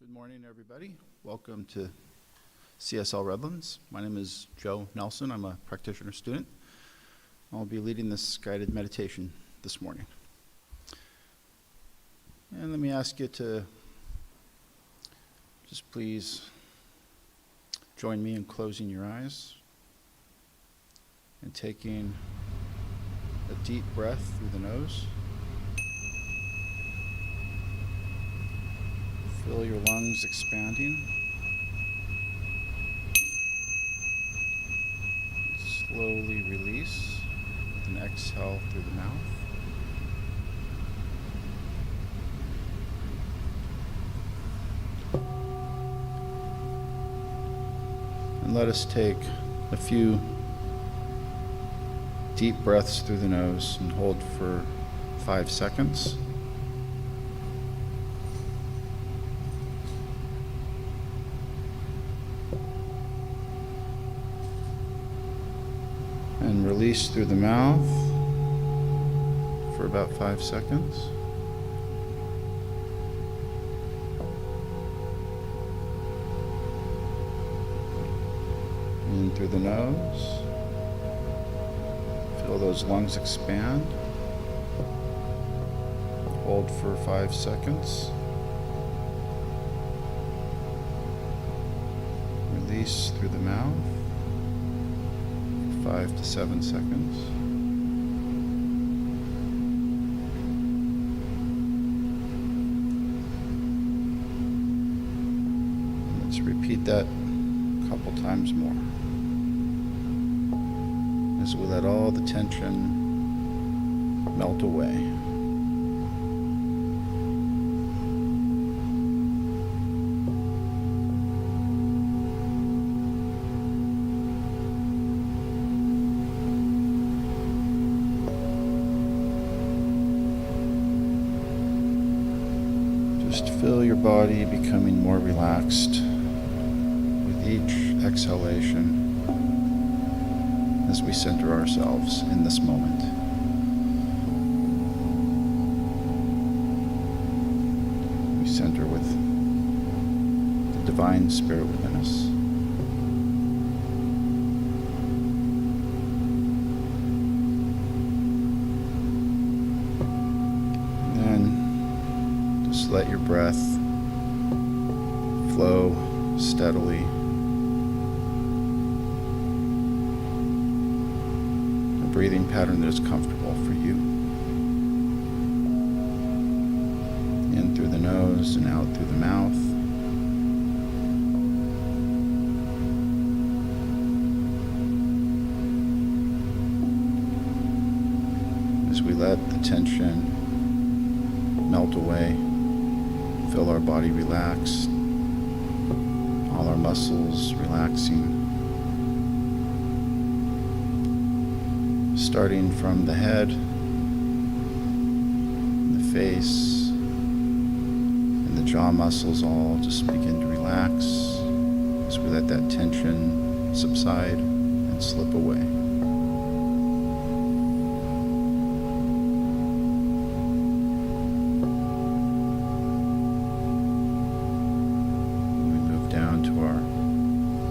Good morning, everybody. Welcome to CSL Redlands. My name is Joe Nelson. I'm a practitioner student. I'll be leading this guided meditation this morning. And let me ask you to just please join me in closing your eyes and taking a deep breath through the nose. Feel your lungs expanding. Slowly release with an exhale through the mouth. And let us take a few deep breaths through the nose and hold for 5 seconds. And release through the mouth for about 5 seconds. In through the nose. Feel those lungs expand. Hold for 5 seconds. Release through the mouth. 5 to 7 seconds. Let's repeat that a couple times more as we let all the tension melt away. Just feel your body becoming more relaxed with each exhalation as we center ourselves in this moment. We center with the divine spirit within us. Let your breath flow steadily. A breathing pattern that is comfortable for you. In through the nose and out through the mouth. As we let the tension melt away. Feel our body relax, all our muscles relaxing. Starting from the head, the face, and the jaw muscles all just begin to relax as we let that tension subside and slip away.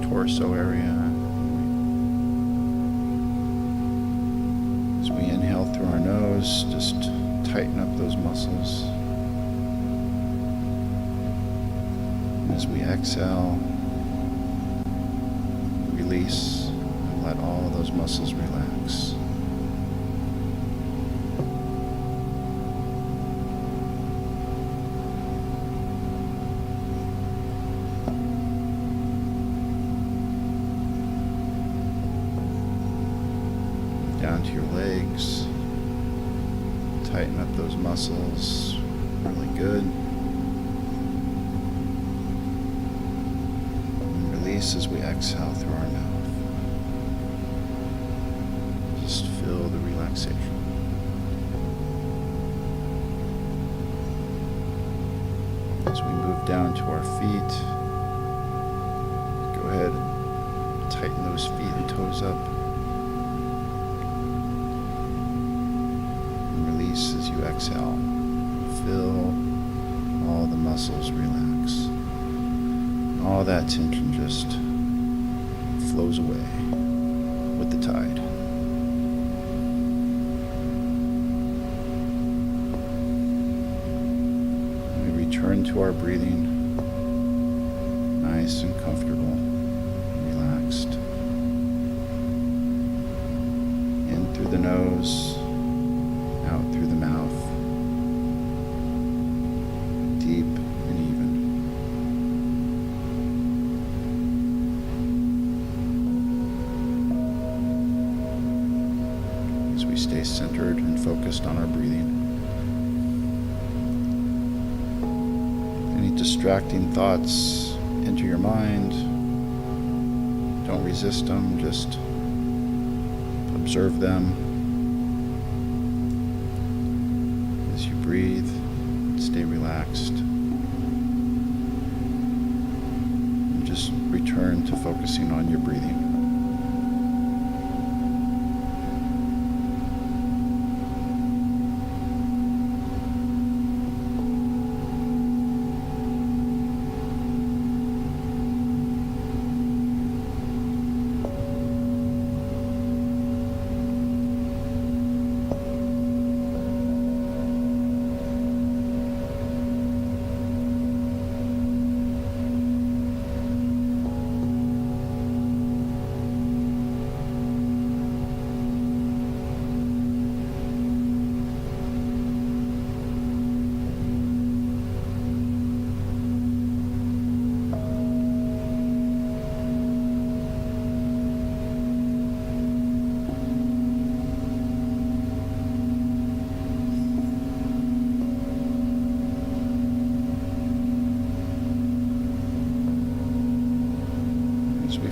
Torso area. As we inhale through our nose, just tighten up those muscles. And as we exhale, release and let all of those muscles relax. Down to your legs, tighten up those muscles really good, and release as we exhale through our mouth. Just feel the relaxation. As we move down to our feet, go ahead and tighten those feet and toes up. As you exhale, feel all the muscles relax. All that tension just flows away with the tide. We return to our breathing, nice and comfortable, relaxed. In through the nose, out through the mouth, deep and even. As we stay centered and focused on our breathing. Any distracting thoughts enter your mind, don't resist them, just observe them as you breathe, stay relaxed, and just return to focusing on your breathing.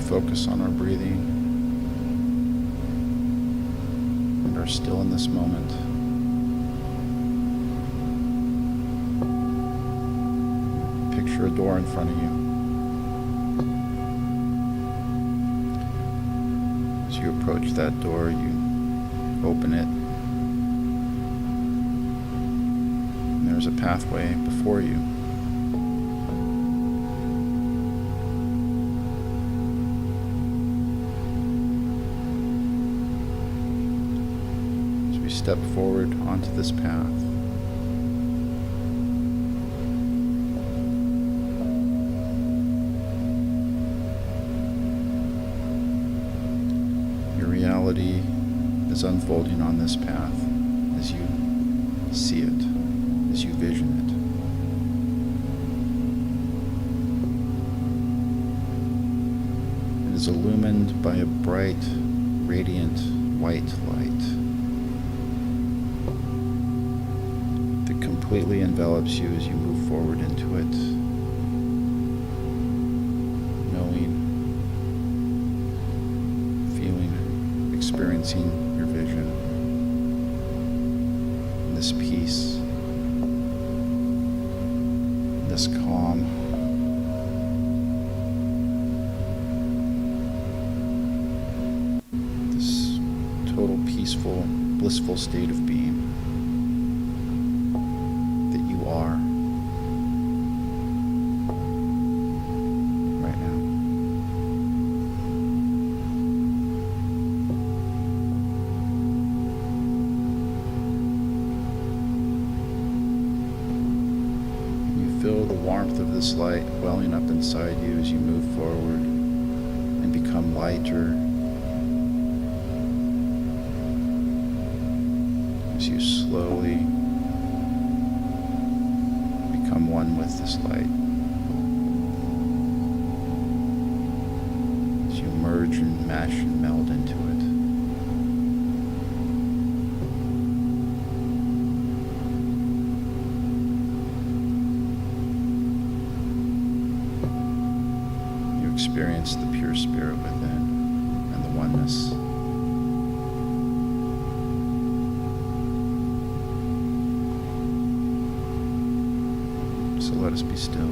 Focus on our breathing and are still in this moment. Picture a door in front of you. As you approach that door, you open it. And there's a pathway before you. Step forward onto this path. Your reality is unfolding on this path as you see it, as you vision it. It is illumined by a bright, radiant white light. Completely envelops you as you move forward into it, knowing, feeling, experiencing your vision, this peace, this calm, this total peaceful, blissful state of being. Feel the warmth of this light welling up inside you as you move forward and become lighter as you slowly become one with this light. As you merge and mash and meld into it. Experience the pure spirit within and the oneness. So let us be still.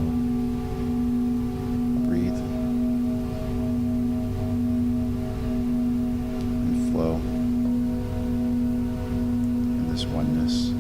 Breathe and flow in this oneness.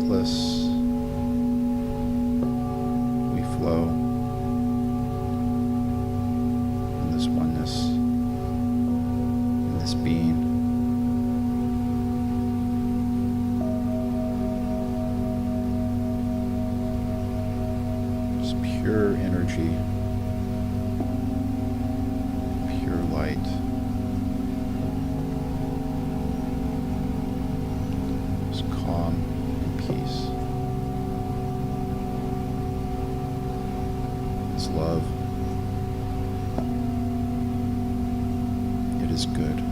limitless. We flow in this oneness, in this being. Just pure energy, pure light. Calm and peace. It's love. It is good.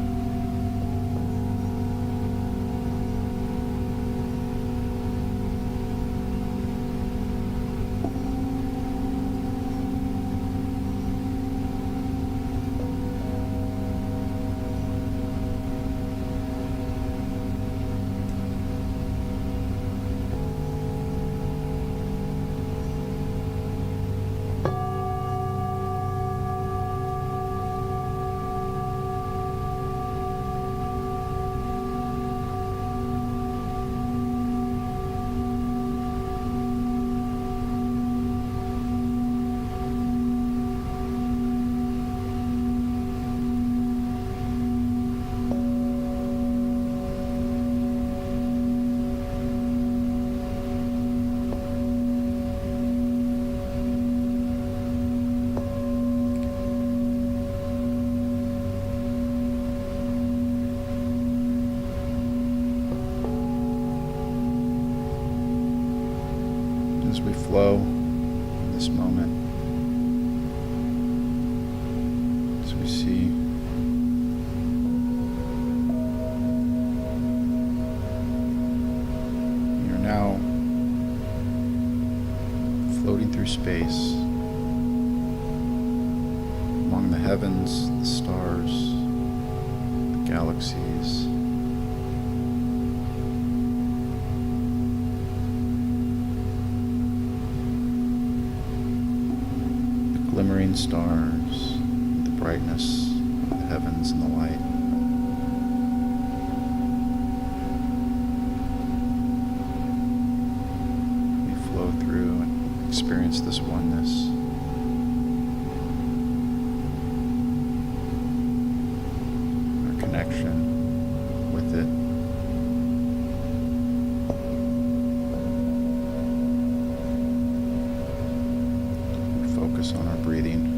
As we flow in this moment, as we see you're now floating through space among the heavens, the stars, the galaxies. Glimmering stars, the brightness of the heavens and the light. We flow through and experience this oneness. Our connection with it. Focus on our breathing.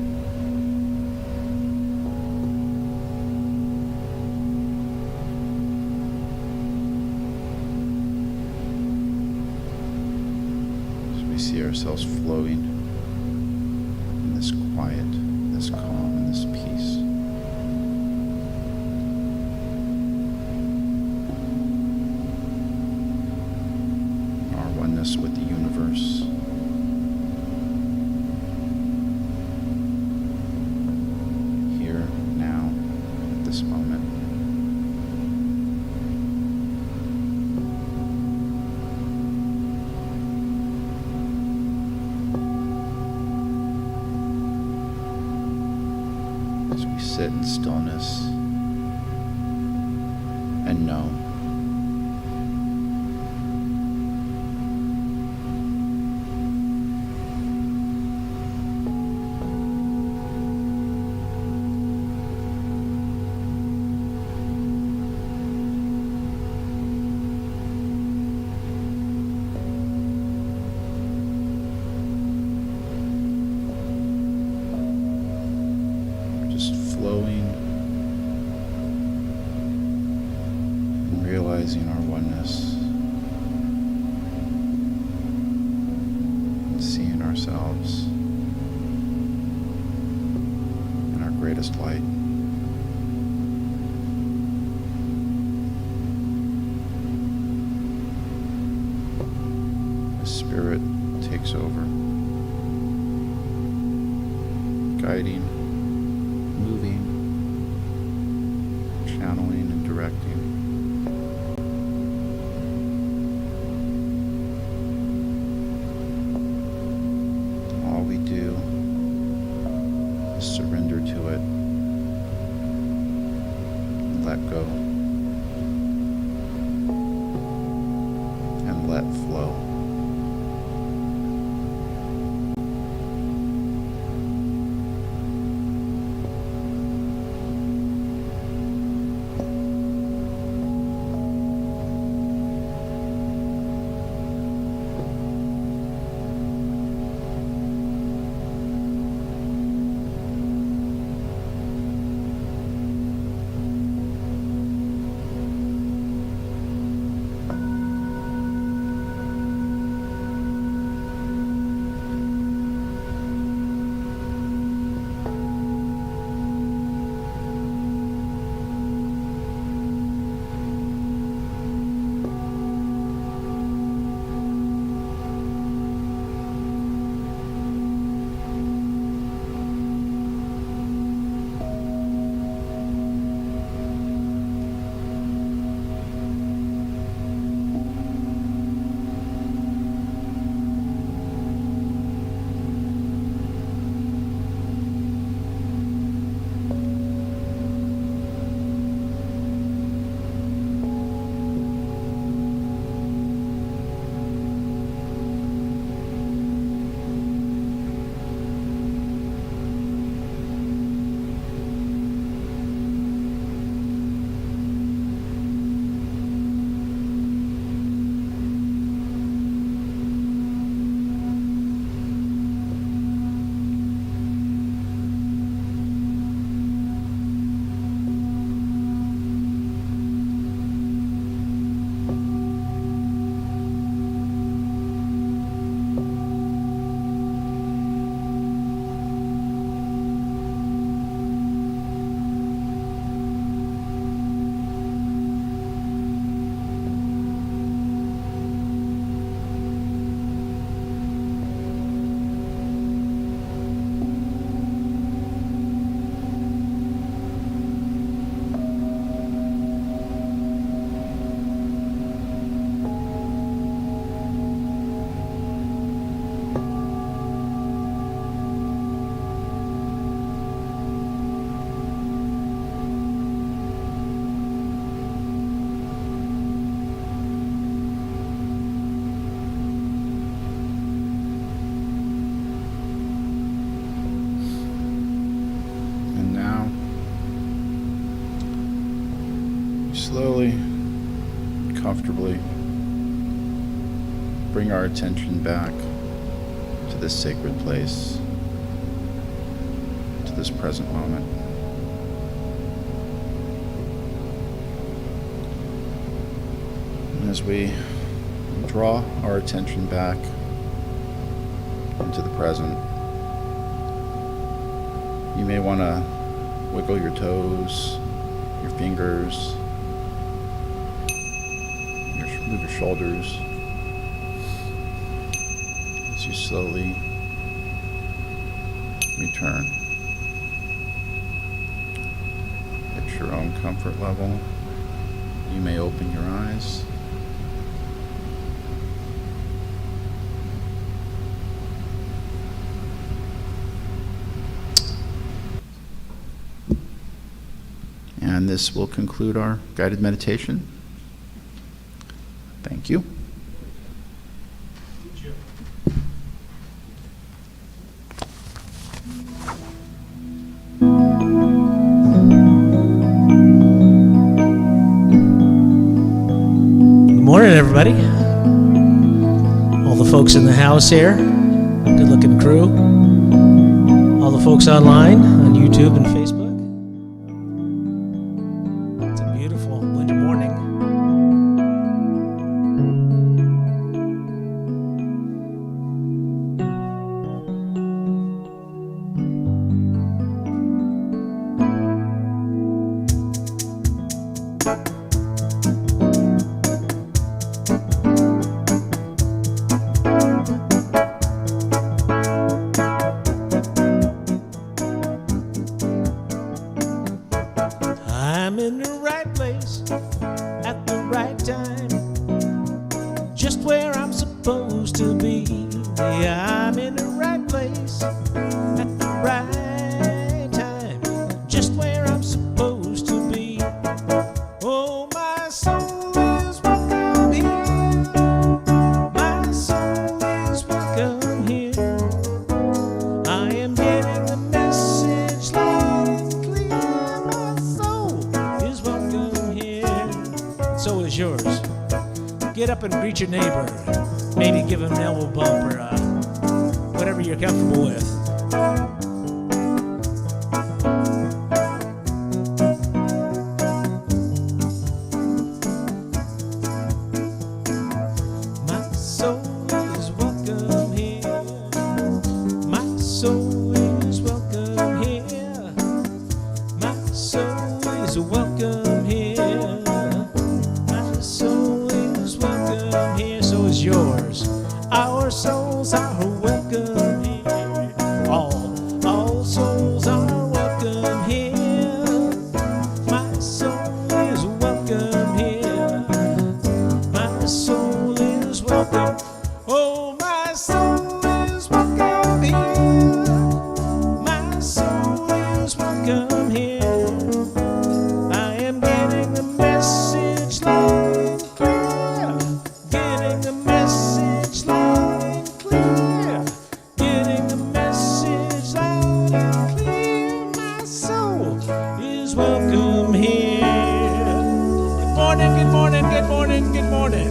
As we see ourselves floating in this quiet, this calm, and this peace. Our oneness with the universe. This moment. As we sit in stillness and know flowing and realizing our oneness and seeing ourselves in our greatest light. The Spirit takes over, guiding, moving, channeling, and directing. All we do is surrender to it and let go and let flow. comfortably, bring our attention back to this sacred place, to this present moment. And as we draw our attention back into the present, you may want to wiggle your toes, your fingers, move your shoulders as you slowly return. At your own comfort level, you may open your eyes. And this will conclude our guided meditation. Thank you. Good morning, everybody. All the folks in the house here, good looking crew. All the folks online on YouTube and Facebook. It's a beautiful winter morning. I'm in the right place at the right time, just where I'm supposed to be. Yeah, I'm in the right place at the right time, just where I'm supposed to be. Oh, my soul is welcome here. My soul is welcome here. I am getting the message loud and clear. My soul is welcome here. So is yours. Get up and greet your neighbor. Maybe give him an elbow bump or whatever you're comfortable with. My soul is welcome here. My soul is welcome here. My soul is welcome here. My soul is welcome here. So is yours. Our souls are welcome here. All souls are welcome here. My soul is welcome here. My soul is welcome. Oh, my soul is welcome here. My soul is welcome here. I am getting the message loud and clear. Getting the message loud and clear. Getting the message loud and clear. My soul is welcome here. Good morning, good morning, good morning, good morning.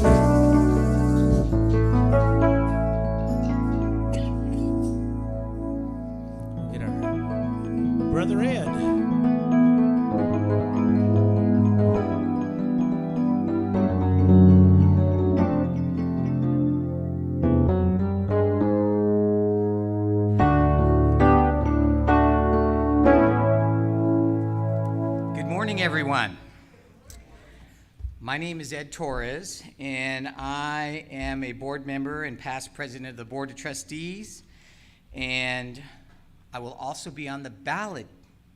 Get our brother Ed. Good morning, everyone. My name is Ed Torres, and I am a board member and past president of the Board of Trustees, and I will also be on the ballot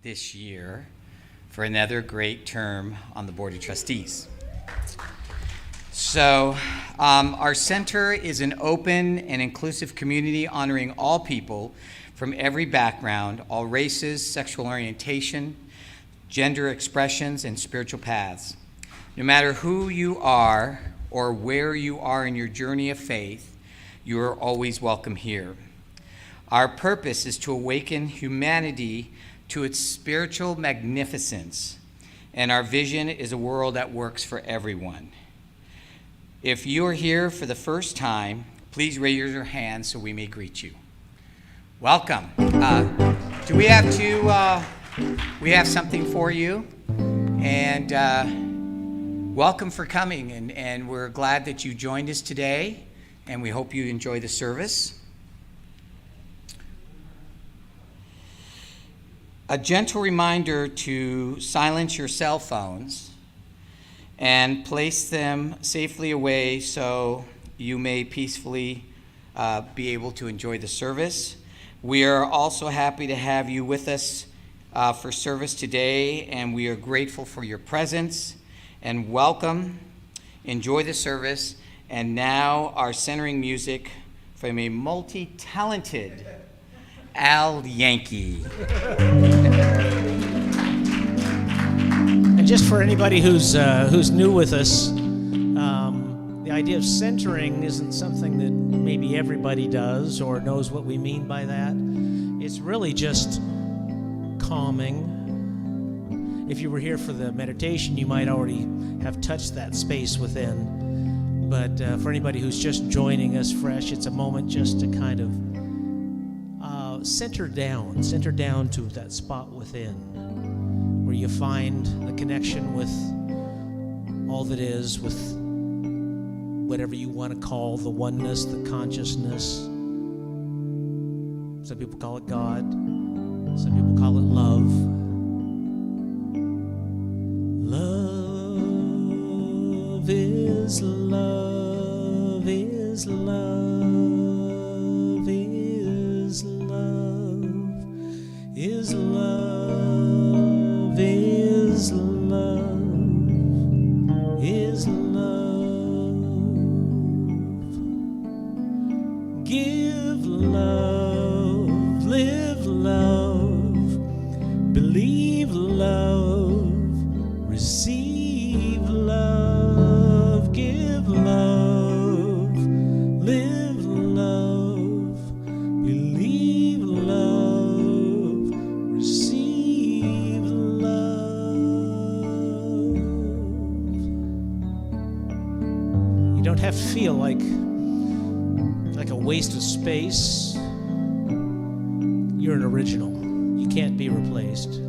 this year for another great term on the Board of Trustees. So our center is an open and inclusive community honoring all people from every background, all races, sexual orientation, gender expressions, and spiritual paths. No matter who you are or where you are in your journey of faith, you are always welcome here. Our purpose is to awaken humanity to its spiritual magnificence, and our vision is a world that works for everyone. If you are here for the first time, please raise your hand so we may greet you. Welcome. Do we have we have something for you, and welcome for coming, and we're glad that you joined us today, and we hope you enjoy the service. A gentle reminder to silence your cell phones and place them safely away so you may peacefully be able to enjoy the service. We are also happy to have you with us for service today, and we are grateful for your presence, and welcome. Enjoy the service. And now our centering music from a multi-talented Al Yankee. And just for anybody who's new with us, the idea of centering isn't something that maybe everybody does or knows what we mean by that. It's really just calming. If you were here for the meditation, you might already have touched that space within. But for anybody who's just joining us fresh, it's a moment just to kind of center down to that spot within, where you find the connection with all that is, with whatever you want to call the oneness, the consciousness. Some people call it God. Some people call it love. Love is love is love is love is love is love is love. Give love, live love, believe love, receive love, give love, live love, believe love, receive love. You don't have to feel like a waste of space. You're an original. You can't be replaced.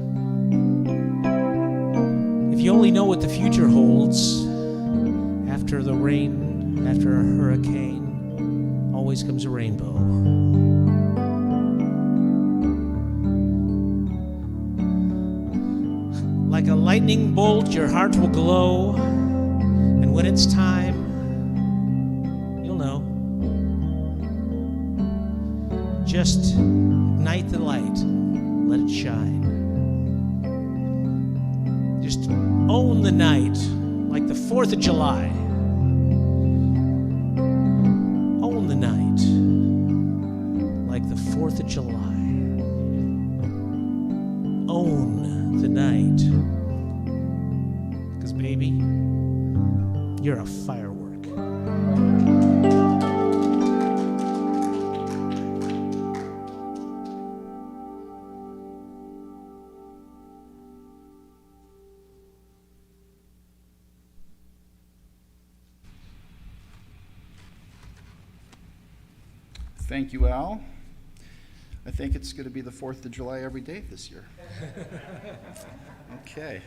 If you only know what the future holds, after the rain, after a hurricane, always comes a rainbow. Like a lightning bolt, your heart will glow, and when it's time, you'll know. Just ignite the light, let it shine. Just own the night, like the 4th of July. Own the night, like the 4th of July. Own the night. Because, baby, you're a firework. Thank you, Al. I think it's going to be the 4th of July every day this year. Okay.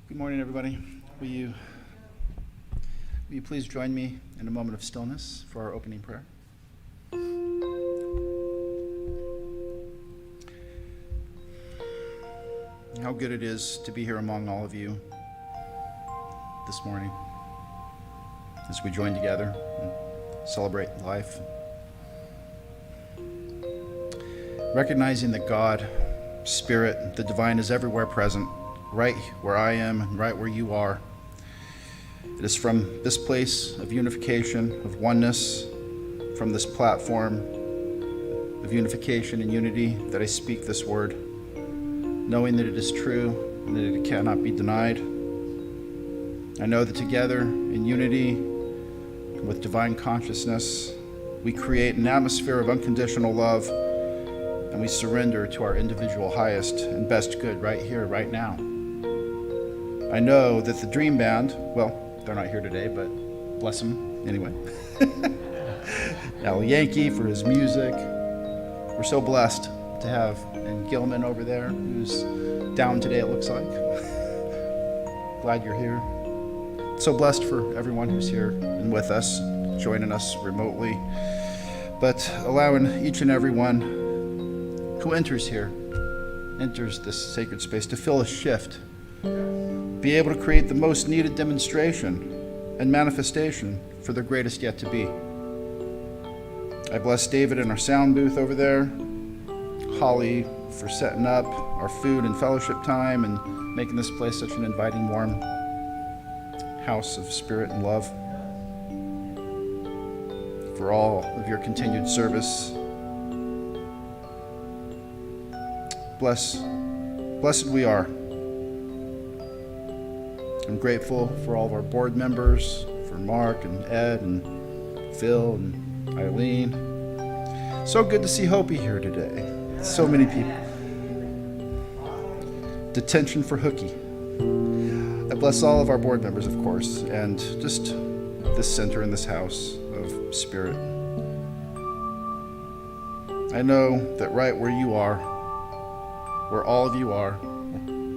Good morning, everybody. Will you please join me in a moment of stillness for our opening prayer? How good it is to be here among all of you this morning as we join together and celebrate life. Recognizing that God, Spirit, the divine is everywhere present, right where I am and right where you are. It is from this place of unification, of oneness, from this platform of unification and unity that I speak this word, knowing that it is true and that it cannot be denied. I know that together in unity with divine consciousness, we create an atmosphere of unconditional love, and we surrender to our individual highest and best good right here, right now. I know that the Dream Band, well, they're not here today, but bless them anyway. Al Yankee for his music. We're so blessed to have, and Gilman over there, who's down today, it looks like. Glad you're here. So blessed for everyone who's here and with us, joining us remotely, but allowing each and every one who enters this sacred space to feel a shift, be able to create the most needed demonstration and manifestation for their greatest yet to be. I bless David in our sound booth over there, Holly for setting up our food and fellowship time and making this place such an inviting, warm house of spirit and love. For all of your continued service. Blessed we are. I'm grateful for all of our board members, for Mark and Ed and Phil and Eileen. So good to see Hopi here today. So many people. Detention for Hookie. I bless all of our board members, of course, and just this center and this house of spirit. I know that right where you are, where all of you are,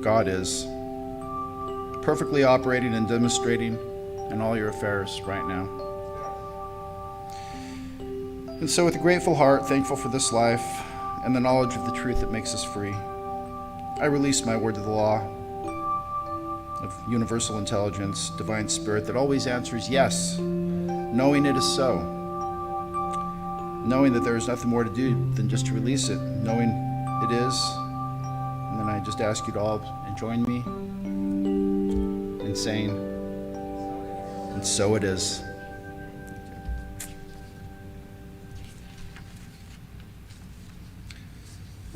God is, perfectly operating and demonstrating in all your affairs right now. And so with a grateful heart, thankful for this life and the knowledge of the truth that makes us free, I release my word to the law of universal intelligence, divine spirit that always answers yes, knowing it is so, knowing that there is nothing more to do than just to release it, knowing it is. And then I just ask you to all join me in saying, and so it is.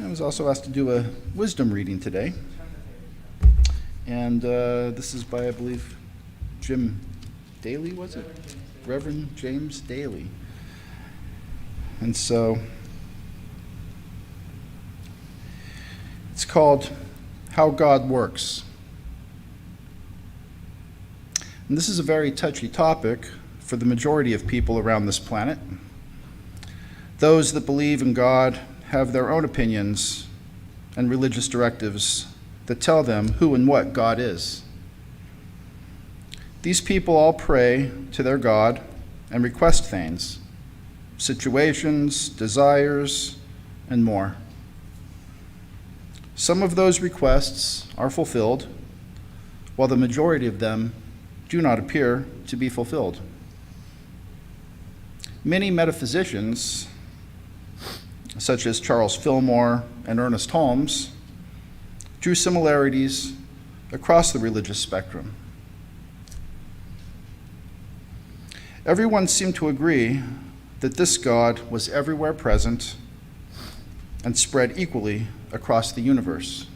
I was also asked to do a wisdom reading today. And this is by, I believe, Jim Daly, was it? Reverend James Daly. And so it's called How God Works. And this is a very touchy topic for the majority of people around this planet. Those that believe in God have their own opinions and religious directives that tell them who and what God is. These people all pray to their God and request things, situations, desires, and more. Some of those requests are fulfilled, while the majority of them do not appear to be fulfilled. Many metaphysicians, such as Charles Fillmore and Ernest Holmes, drew similarities across the religious spectrum. Everyone seemed to agree that this God was everywhere present and spread equally across the universe.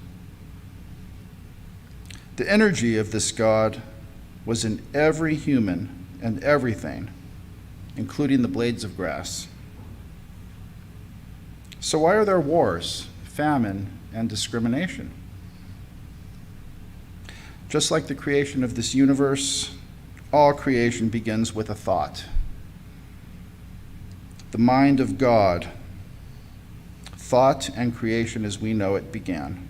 The energy of this God was in every human and everything, including the blades of grass. So why are there wars, famine, and discrimination? Just like the creation of this universe, all creation begins with a thought. The mind of God, thought and creation as we know it began.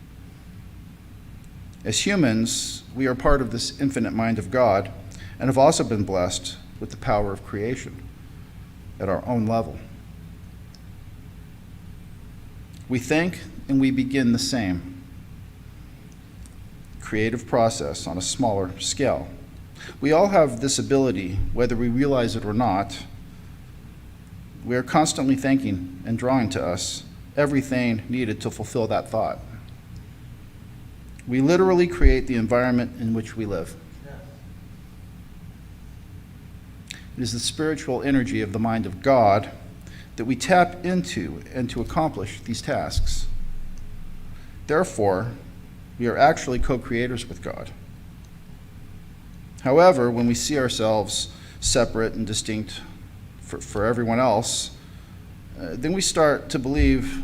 As humans, we are part of this infinite mind of God and have also been blessed with the power of creation at our own level. We think and we begin the same creative process on a smaller scale. We all have this ability, whether we realize it or not. We are constantly thinking and drawing to us everything needed to fulfill that thought. We literally create the environment in which we live. It is the spiritual energy of the mind of God that we tap into and to accomplish these tasks. Therefore, we are actually co-creators with God. However, when we see ourselves separate and distinct for everyone else, then we start to believe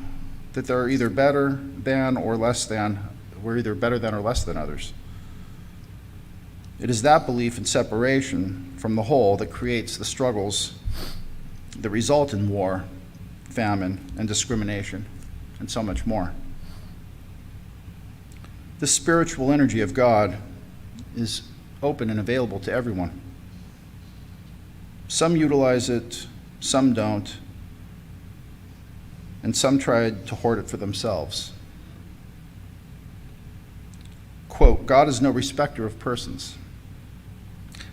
that they're either better than or less than, we're either better than or less than others. It is that belief in separation from the whole that creates the struggles that result in war, famine, and discrimination, and so much more. This spiritual energy of God is open and available to everyone. Some utilize it, some don't, and some tried to hoard it for themselves. Quote, God is no respecter of persons.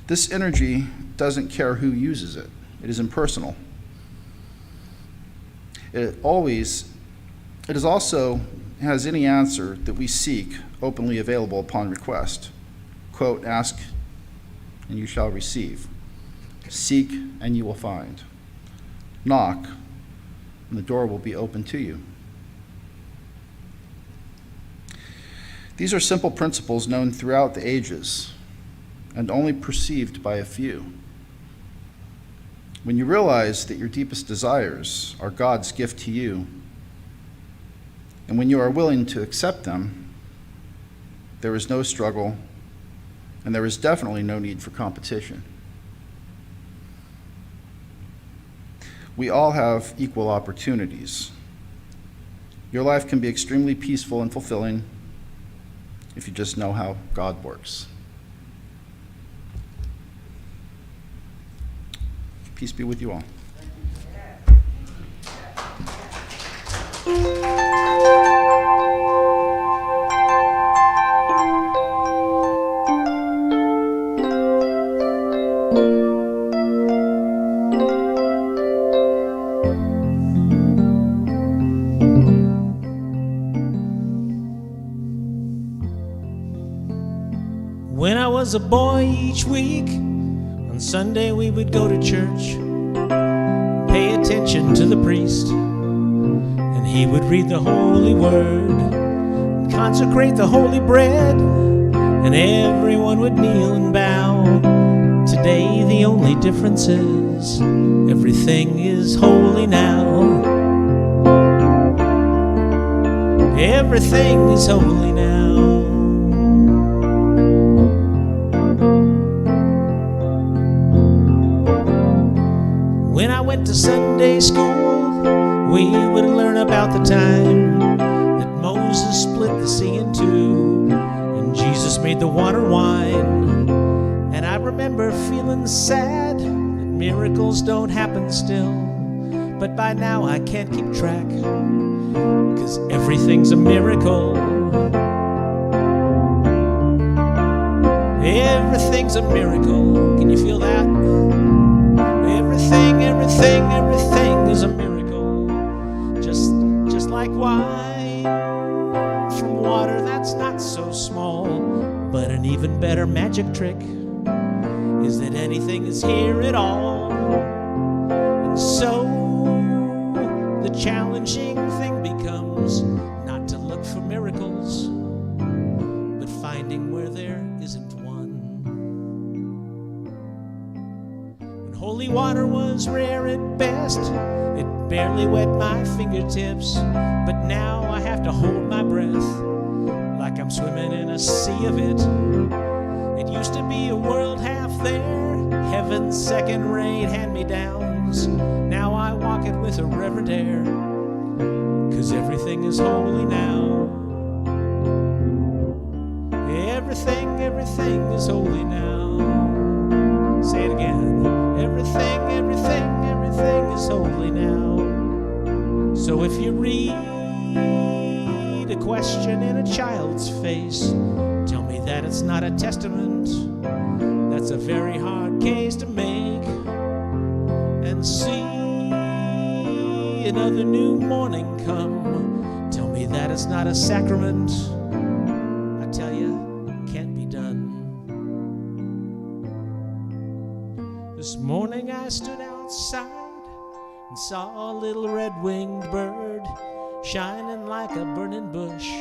This energy doesn't care who uses it. It is impersonal. It is also has any answer that we seek openly available upon request. Quote, ask and you shall receive. Seek and you will find. Knock and the door will be open to you. These are simple principles known throughout the ages and only perceived by a few. When you realize that your deepest desires are God's gift to you, and when you are willing to accept them, there is no struggle, and there is definitely no need for competition. We all have equal opportunities. Your life can be extremely peaceful and fulfilling if you just know how God works. Peace be with you all. When I was a boy, each week on Sunday we would go to church, pay attention to the priest, and he would read the holy word, consecrate the holy bread, and everyone would kneel and bow. Today the only difference is everything is holy now. Everything is holy now. When I went to Sunday school, we would learn about the time that Moses split the sea in two and Jesus made the water wine. And I remember feeling sad that miracles don't happen still, but by now I can't keep track, 'cause everything's a miracle. Everything's a miracle. Can you feel that? Everything is a miracle. Just like wine from water that's not so small. But an even better magic trick is that anything is here at all. And so the challenging thing becomes not to look for miracles, but finding where there isn't one. When holy water was rare at best, it barely wet my fingertips, but now I have to hold my breath like I'm swimming in a sea of it. It used to be a world half there, heaven's second-rate hand-me-downs. Now I walk it with a reverent air, 'cause everything is holy now. Everything is holy now. Say it again. Everything is holy now. So if you read a question in a child's face, tell me that it's not a testament. That's a very hard case to make. And see another new morning come, tell me that it's not a sacrament. I tell you, can't be done. This morning I stood outside and saw a little red-winged bird shining like a burning bush,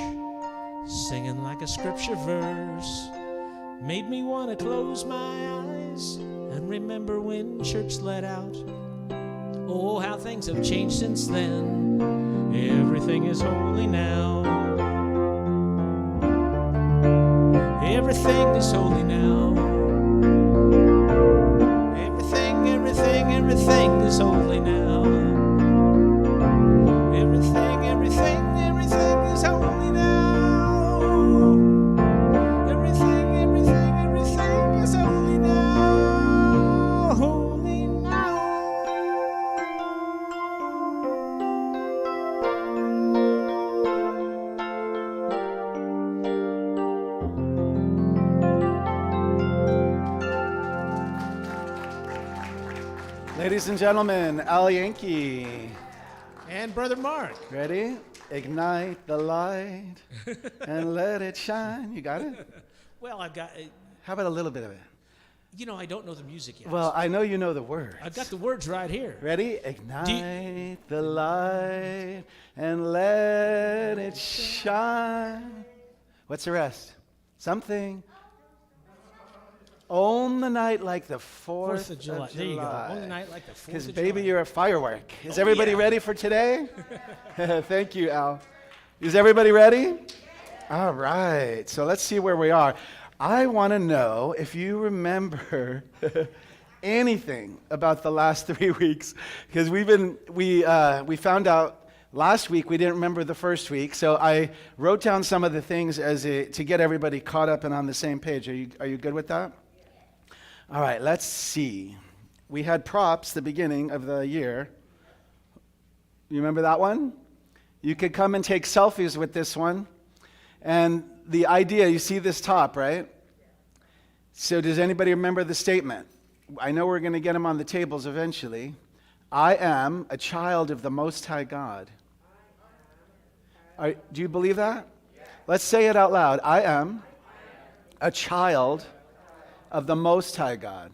singing like a scripture verse. Made me want to close my eyes and remember when church let out. Oh, how things have changed since then. Everything is holy now. Everything is holy now. is holy now. Everything is holy now. Everything is holy now. Holy now. Ladies and gentlemen, Al Yankee. And Brother Mark. Ready? Ignite the light and let it shine. You got it? Well, I've got, How about a little bit of it? I don't know the music yet. Well, I know you know the words. I've got the words right here. Ready? Ignite the light and let it shine. What's the rest? Something. Own the night like the 4th of July. There you go. Own the night like the 4th of July. Because, baby, you're a firework. Is everybody ready for today? Thank you, Al. Is everybody ready? All right. So let's see where we are. I want to know if you remember anything about the last 3 weeks, because we found out last week we didn't remember the first week. So I wrote down some of the things to get everybody caught up and on the same page. Are you good with that? All right, let's see. We had props the beginning of the year. You remember that one? You could come and take selfies with this one. And the idea, you see this top, right? So does anybody remember the statement? I know we're going to get them on the tables eventually. I am a child of the Most High God. Do you believe that? Let's say it out loud. I am a child of the Most High God.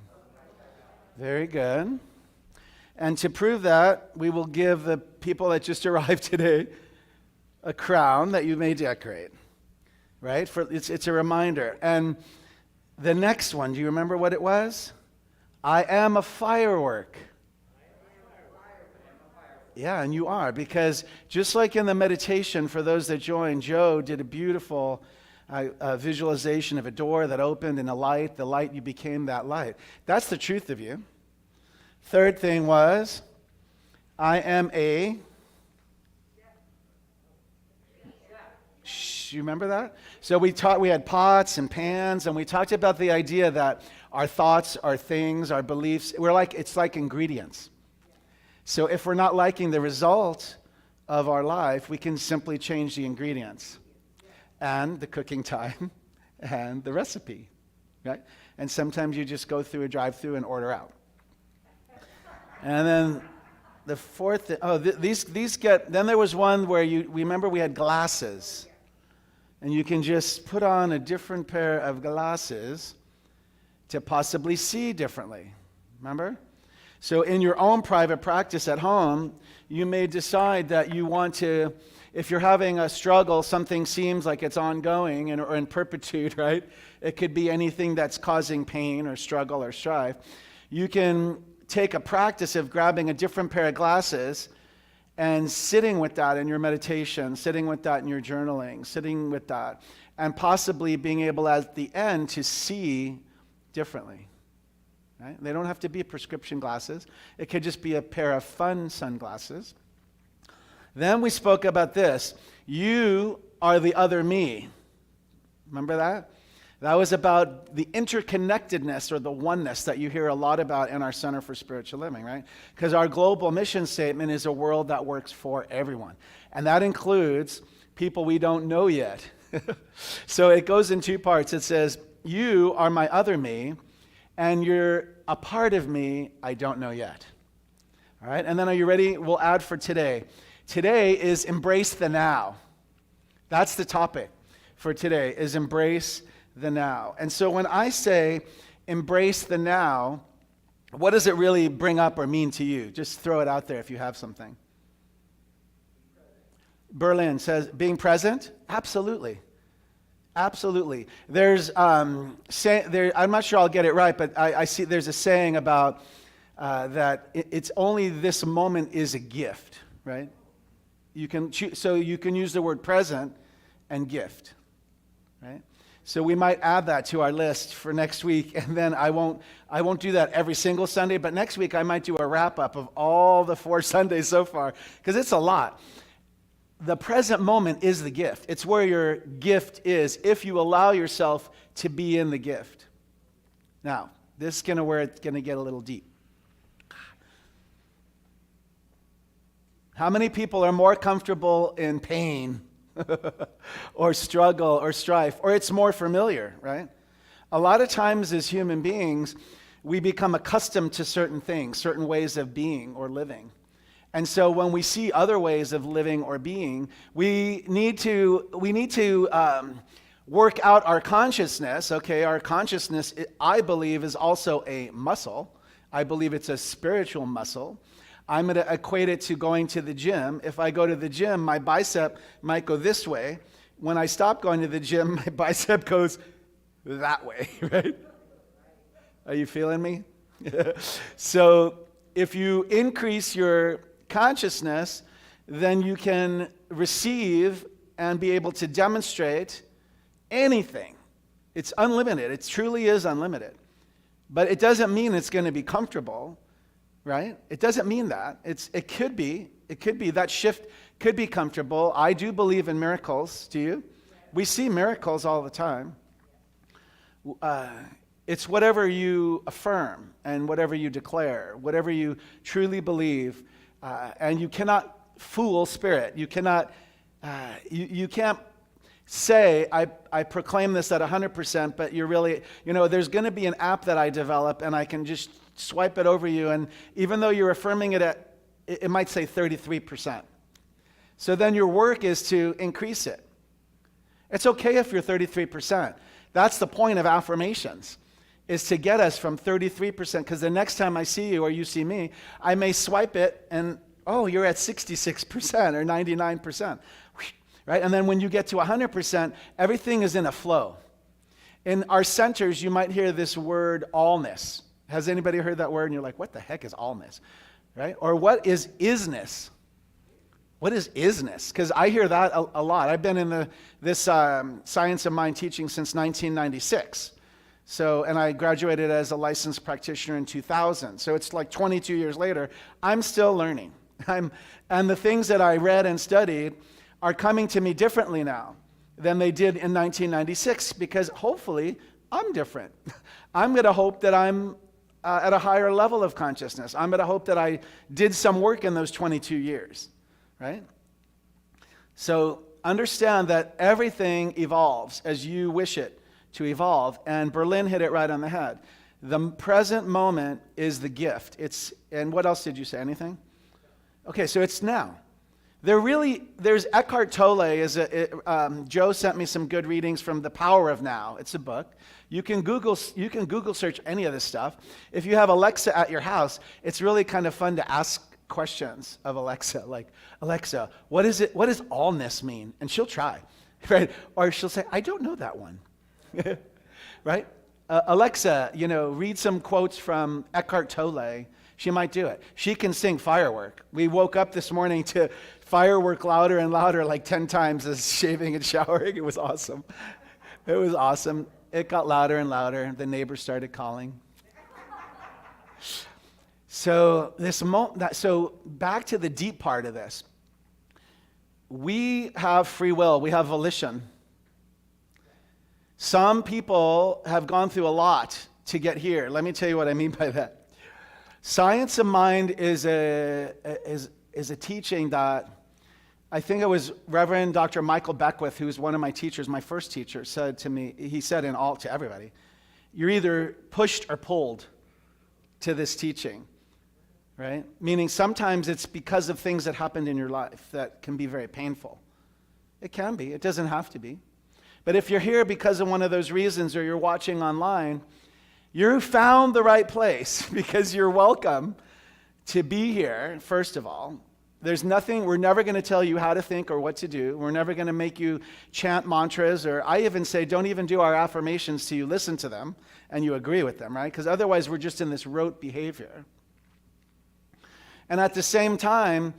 Very good. And to prove that, we will give the people that just arrived today a crown that you may decorate. Right? It's a reminder. And the next one, do you remember what it was? I am a firework. Yeah, and you are, because just like in the meditation, for those that joined, Joe did a beautiful visualization of a door that opened and a light. The light, you became that light. That's the truth of you. Third thing was, I am a... You remember that? So we had pots and pans, and we talked about the idea that our thoughts, our things, our beliefs, it's like ingredients. So if we're not liking the result of our life, we can simply change the ingredients and the cooking time and the recipe, right? And sometimes you just go through a drive-through and order out. And then the fourth, then there was one where remember we had glasses. And you can just put on a different pair of glasses to possibly see differently. Remember? So in your own private practice at home, you may decide that you want to, if you're having a struggle, something seems like it's ongoing or in perpetuity, right? It could be anything that's causing pain or struggle or strife. You can take a practice of grabbing a different pair of glasses and sitting with that in your meditation, sitting with that in your journaling, sitting with that, and possibly being able at the end to see differently. Right? They don't have to be prescription glasses. It could just be a pair of fun sunglasses. Then we spoke about this. You are the other me. Remember that? That was about the interconnectedness or the oneness that you hear a lot about in our Center for Spiritual Living, right? Because our global mission statement is a world that works for everyone. And that includes people we don't know yet. So it goes in two parts. It says, you are my other me, and you're a part of me I don't know yet. All right? And then are you ready? We'll add for today. Today is embrace the now. That's the topic for today, is embrace the now. And so when I say embrace the now, what does it really bring up or mean to you? Just throw it out there if you have something. Berlin says, being present? Absolutely. Absolutely. There's, I'm not sure I'll get it right, but I see there's a saying about that it's only this moment is a gift, right? You can use the word present and gift, right? So we might add that to our list for next week, and then I won't do that every single Sunday, but next week I might do a wrap-up of all the 4 Sundays so far, because it's a lot. The present moment is the gift. It's where your gift is, if you allow yourself to be in the gift. Now, this is where it's going to get a little deep. How many people are more comfortable in pain or struggle or strife, or it's more familiar, right? A lot of times as human beings, we become accustomed to certain things, certain ways of being or living. And so when we see other ways of living or being, we need to work out our consciousness. Okay, our consciousness, I believe, is also a muscle. I believe it's a spiritual muscle. I'm going to equate it to going to the gym. If I go to the gym, my bicep might go this way. When I stop going to the gym, my bicep goes that way, right? Are you feeling me? So if you increase your consciousness, then you can receive and be able to demonstrate anything. It's unlimited. It truly is unlimited. But it doesn't mean it's going to be comfortable, right? It doesn't mean that. It could be. It could be. That shift could be comfortable. I do believe in miracles. Do you? We see miracles all the time. It's whatever you affirm and whatever you declare, whatever you truly believe. And you cannot fool spirit. You cannot, you can't say, I proclaim this at 100%, but you're really, there's going to be an app that I develop and I can just swipe it over you. And even though you're affirming it at, it might say 33%. So then your work is to increase it. It's okay if you're 33%. That's the point of affirmations, is to get us from 33%, because the next time I see you or you see me, I may swipe it and, oh, you're at 66% or 99%, right? And then when you get to 100%, everything is in a flow. In our centers, you might hear this word allness. Has anybody heard that word? And you're like, what the heck is allness, right? Or what is isness? What is isness? Because I hear that a lot. I've been in this science of mind teaching since 1996. And I graduated as a licensed practitioner in 2000. So it's like 22 years later. I'm still learning. And the things that I read and studied are coming to me differently now than they did in 1996, because hopefully I'm different. I'm going to hope that I'm at a higher level of consciousness. I'm going to hope that I did some work in those 22 years, right? So understand that everything evolves as you wish it to evolve, and Berlin hit it right on the head. The present moment is the gift. And what else did you say? Anything? Okay, so it's now. There's Eckhart Tolle. Joe sent me some good readings from The Power of Now. It's a book. You can Google search any of this stuff. If you have Alexa at your house, it's really kind of fun to ask questions of Alexa, like, Alexa, what does allness mean? And she'll try, right? Or she'll say, I don't know that one. Right? Alexa, read some quotes from Eckhart Tolle. She might do it. She can sing Firework. We woke up this morning to Firework louder and louder like 10 times as shaving and showering. It was awesome. It was awesome. It got louder and louder. The neighbors started calling. So back to the deep part of this. We have free will. We have volition. Some people have gone through a lot to get here. Let me tell you what I mean by that. Science of mind is a teaching that I think it was Reverend Dr. Michael Beckwith, who was one of my teachers, my first teacher, said to me, he said to everybody, you're either pushed or pulled to this teaching, right? Meaning sometimes it's because of things that happened in your life that can be very painful. It can be. It doesn't have to be. But if you're here because of one of those reasons, or you're watching online, you found the right place, because you're welcome to be here, first of all. We're never going to tell you how to think or what to do. We're never going to make you chant mantras, or I even say, don't even do our affirmations till you listen to them and you agree with them, right? Because otherwise we're just in this rote behavior. And at the same time,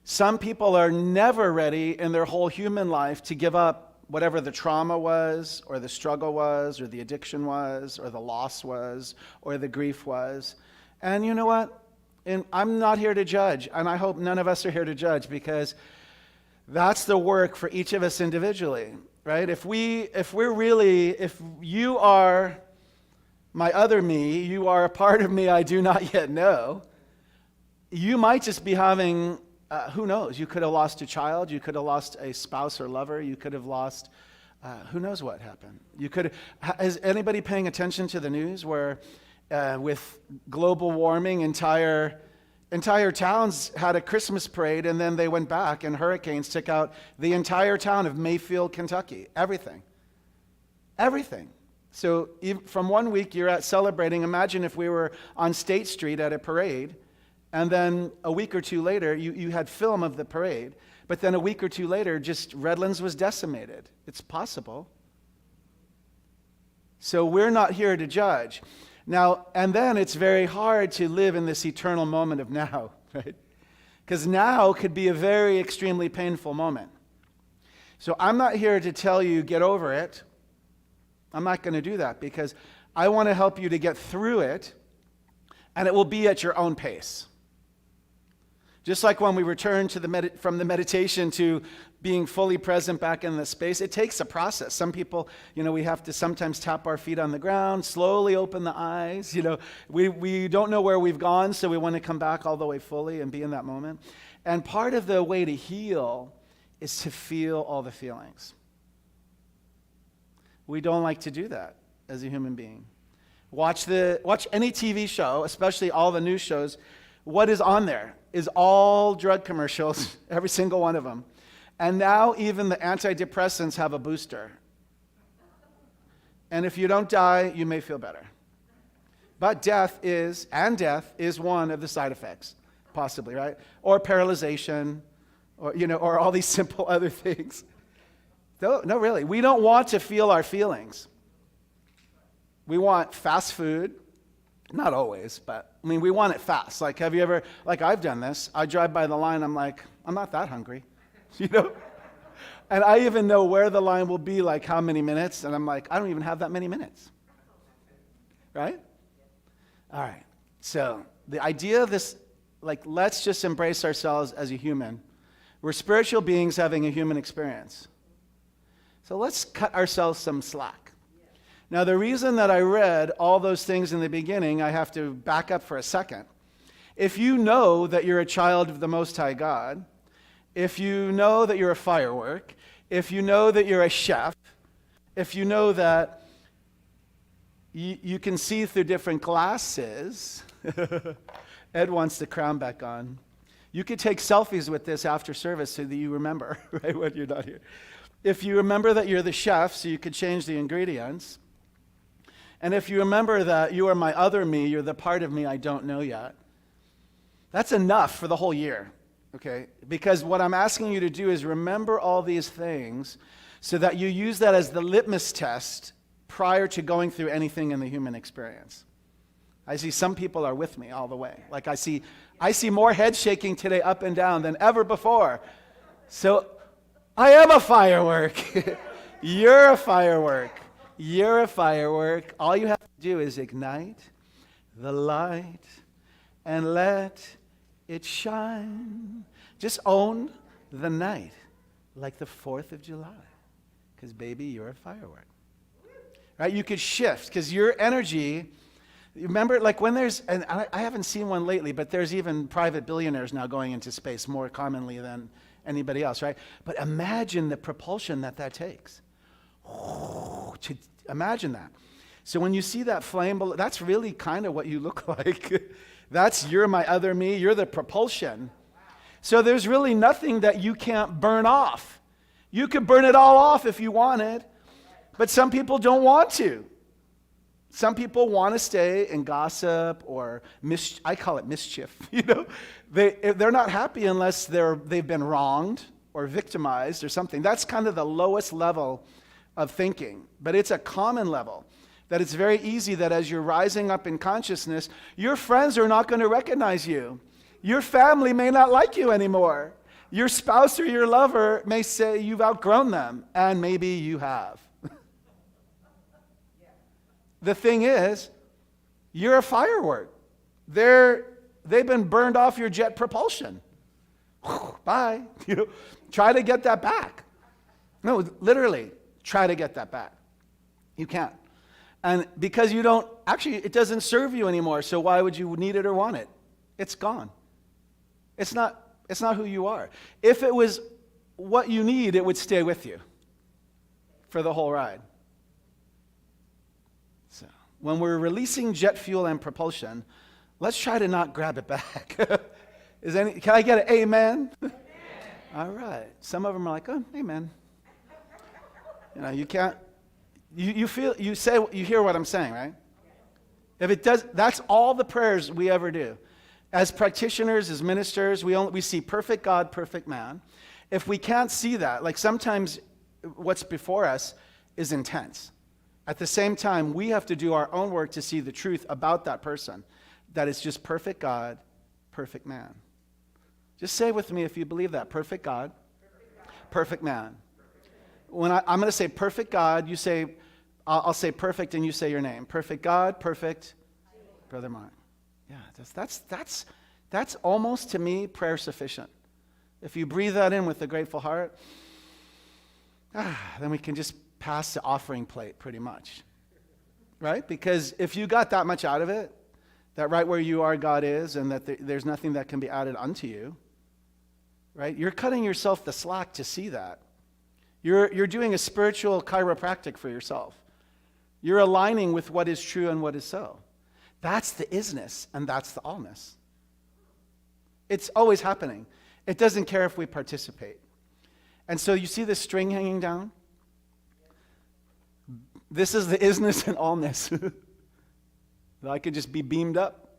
some people are never ready in their whole human life to give up whatever the trauma was, or the struggle was, or the addiction was, or the loss was, or the grief was. And you know what? And I'm not here to judge, and I hope none of us are here to judge, because that's the work for each of us individually, right? If you are my other me, you are a part of me I do not yet know, you might just be having, who knows, you could have lost a child, you could have lost a spouse or lover, you could have lost, who knows what happened. Is anybody paying attention to the news where with global warming, entire towns had a Christmas parade, and then they went back and hurricanes took out the entire town of Mayfield, Kentucky. Everything. So from 1 week you're at celebrating. Imagine if we were on State Street at a parade, and then a week or two later you had film of the parade, but then a week or two later just Redlands was decimated. It's possible. So we're not here to judge. Now, and then it's very hard to live in this eternal moment of now, right? Because now could be a very extremely painful moment. So I'm not here to tell you get over it. I'm not going to do that, because I want to help you to get through it, and it will be at your own pace. Just like when we return to from the meditation to being fully present back in the space, it takes a process. Some people, we have to sometimes tap our feet on the ground, slowly open the eyes. We don't know where we've gone, so we want to come back all the way fully and be in that moment. And part of the way to heal is to feel all the feelings. We don't like to do that as a human being. Watch any TV show, especially all the news shows. What is on there is all drug commercials, every single one of them. And now even the antidepressants have a booster. And if you don't die, you may feel better. But death is one of the side effects, possibly, right? Or paralyzation, or all these simple other things. No, really. We don't want to feel our feelings. We want fast food. Not always, but we want it fast. Like, have you ever, I've done this. I drive by the line, I'm like, I'm not that hungry, And I even know where the line will be, like how many minutes, and I'm like, I don't even have that many minutes. Right? All right. So the idea of this, let's just embrace ourselves as a human. We're spiritual beings having a human experience. So let's cut ourselves some slack. Now, the reason that I read all those things in the beginning, I have to back up for a second. If you know that you're a child of the Most High God, if you know that you're a firework, if you know that you're a chef, if you know that you can see through different glasses, Ed wants the crown back on. You could take selfies with this after service so that you remember, right, when you're not here. If you remember that you're the chef, so you could change the ingredients. And if you remember that you are my other me, you're the part of me I don't know yet, that's enough for the whole year, okay? Because what I'm asking you to do is remember all these things so that you use that as the litmus test prior to going through anything in the human experience. I see some people are with me all the way. I see more head shaking today up and down than ever before. So I am a firework. You're a firework. You're a firework. All you have to do is ignite the light and let it shine. Just own the night like the 4th of July. Because, baby, you're a firework. Right? You could shift because your energy, remember, when there's, and I haven't seen one lately, but there's even private billionaires now going into space more commonly than anybody else, right? But imagine the propulsion that takes. Imagine that. So when you see that flame, that's really kind of what you look like. You're my other me. You're the propulsion. So there's really nothing that you can't burn off. You could burn it all off if you wanted, but some people don't want to. Some people want to stay and gossip or I call it mischief. They're not happy unless they've been wronged or victimized or something. That's kind of the lowest level of thinking, but it's a common level. That it's very easy that as you're rising up in consciousness, your friends are not going to recognize you. Your family may not like you anymore. Your spouse or your lover may say you've outgrown them, and maybe you have. The thing is, you're a firework. They've been burned off your jet propulsion. Bye. Try to get that back. No, literally, try to get that back. You can't. And because you don't, actually, it doesn't serve you anymore, so why would you need it or want it? It's gone. It's not who you are. If it was what you need, it would stay with you for the whole ride. So, when we're releasing jet fuel and propulsion, let's try to not grab it back. Can I get an amen? All right. Some of them are like, oh, amen. You can't. You hear what I'm saying, right? If it does, that's all the prayers we ever do. As practitioners, as ministers, we see perfect God, perfect man. If we can't see that, like sometimes what's before us is intense. At the same time, we have to do our own work to see the truth about that person, that it's just perfect God, perfect man. Just say with me if you believe that. Perfect God, perfect man. When I'm going to say perfect God, you say, I'll say perfect and you say your name. Perfect God, perfect Brother Mark. Yeah, that's almost, to me, prayer sufficient. If you breathe that in with a grateful heart, then we can just pass the offering plate pretty much. Right? Because if you got that much out of it, that right where you are God is, and that there's nothing that can be added unto you, right? You're cutting yourself the slack to see that. You're doing a spiritual chiropractic for yourself. You're aligning with what is true and what is so. That's the isness, and that's the allness. It's always happening. It doesn't care if we participate. And so you see this string hanging down? This is the isness and allness. I could just be beamed up.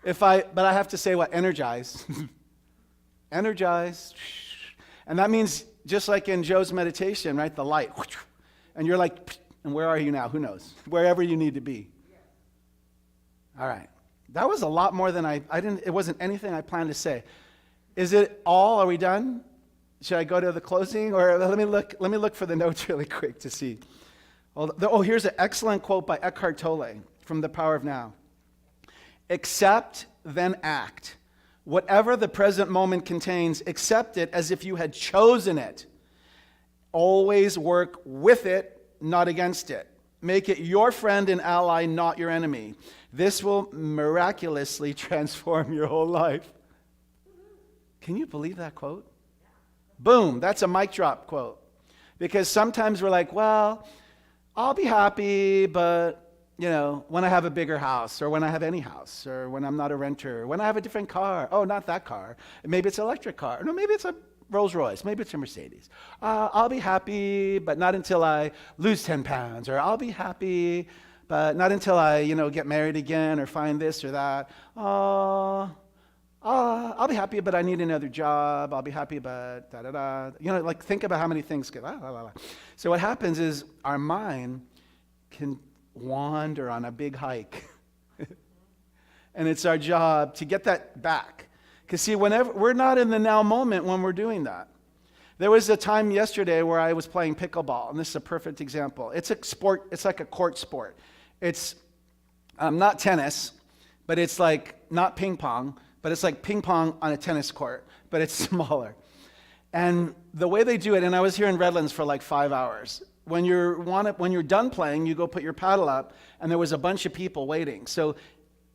But I have to say what? Energize. Energize. And that means, just like in Joe's meditation, right? The light. And you're like, and where are you now? Who knows? Wherever you need to be. All right. That was a lot more than it wasn't anything I planned to say. Is it all? Are we done? Should I go to the closing? Or let me look for the notes really quick to see. Oh, here's an excellent quote by Eckhart Tolle from The Power of Now. Accept, then act. Whatever the present moment contains, accept it as if you had chosen it. Always work with it, not against it. Make it your friend and ally, not your enemy. This will miraculously transform your whole life. Can you believe that quote? Boom, that's a mic drop quote. Because sometimes we're like, well, I'll be happy, but when I have a bigger house, or when I have any house, or when I'm not a renter, or when I have a different car. Oh, not that car. Maybe it's an electric car. No, maybe it's a Rolls Royce. Maybe it's a Mercedes. I'll be happy, but not until I lose 10 pounds. Or I'll be happy, but not until I, get married again or find this or that. I'll be happy, but I need another job. I'll be happy, but da-da-da. Think about how many things get, la, la, la, la. So what happens is our mind can wander on a big hike. And it's our job to get that back. Because see, whenever we're not in the now moment when we're doing that. There was a time yesterday where I was playing pickleball, and this is a perfect example. It's a sport, it's like a court sport. It's not tennis, but it's like not ping pong, but it's like ping pong on a tennis court, but it's smaller. And the way they do it, and I was here in Redlands for like 5 hours. When you're done playing, you go put your paddle up, and there was a bunch of people waiting. So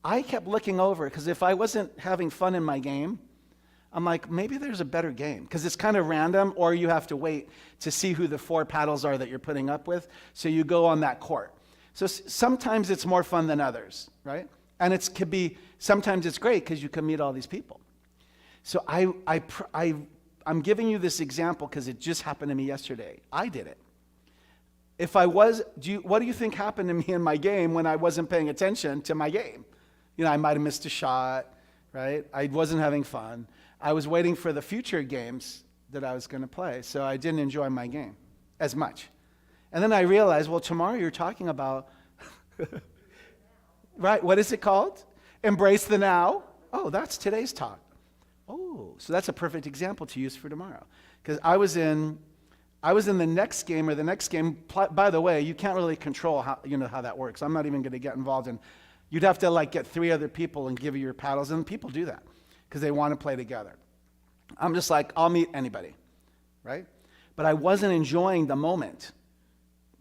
I kept looking over, because if I wasn't having fun in my game, I'm like, maybe there's a better game, because it's kind of random, or you have to wait to see who the 4 paddles are that you're putting up with, so you go on that court. So sometimes it's more fun than others, right? And sometimes it's great because you can meet all these people. So I'm giving you this example because it just happened to me yesterday. I did it. If I was, what do you think happened to me in my game when I wasn't paying attention to my game? I might have missed a shot, right? I wasn't having fun. I was waiting for the future games that I was going to play, so I didn't enjoy my game as much. And then I realized, well, tomorrow you're talking about, right, what is it called? Embrace the now. Oh, that's today's talk. Oh, oh, so that's a perfect example to use for tomorrow. Because I was in the next game, or the next game. By the way, you can't really control how that works. I'm not even going to get involved in. You'd have to get 3 other people and give you your paddles, and people do that because they want to play together. I'm just like, I'll meet anybody, right? But I wasn't enjoying the moment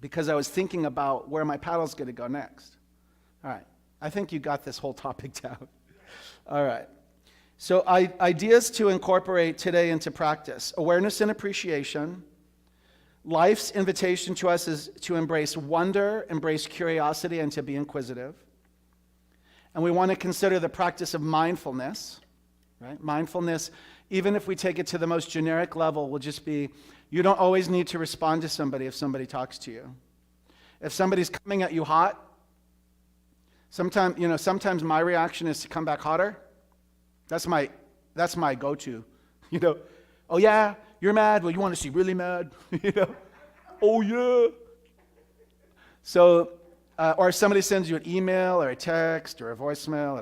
because I was thinking about where my paddle's going to go next. All right, I think you got this whole topic down. All right, so ideas to incorporate today into practice: awareness and appreciation. Life's invitation to us is to embrace wonder, embrace curiosity, and to be inquisitive. And we want to consider the practice of mindfulness, right? Mindfulness, even if we take it to the most generic level, will just be, you don't always need to respond to somebody if somebody talks to you. If somebody's coming at you hot, sometimes my reaction is to come back hotter. That's my go-to. Oh yeah, you're mad? Well, you want to see really mad? Oh yeah. So, or somebody sends you an email or a text or a voicemail,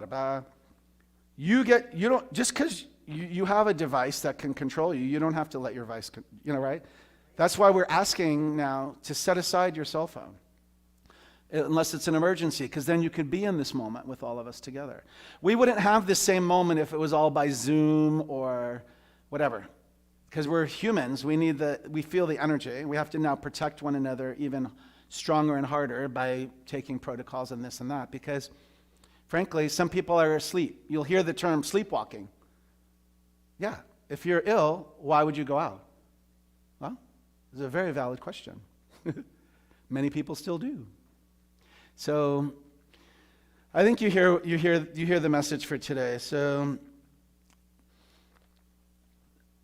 just because you have a device that can control you, you don't have to let your device, right? That's why we're asking now to set aside your cell phone, unless it's an emergency, because then you could be in this moment with all of us together. We wouldn't have this same moment if it was all by Zoom or whatever, because we're humans. We feel the energy. We have to now protect one another even stronger and harder by taking protocols and this and that, because frankly, some people are asleep. You'll hear the term sleepwalking. Yeah, if you're ill, why would you go out? Well, it's a very valid question. Many people still do. So I think you hear the message for today. So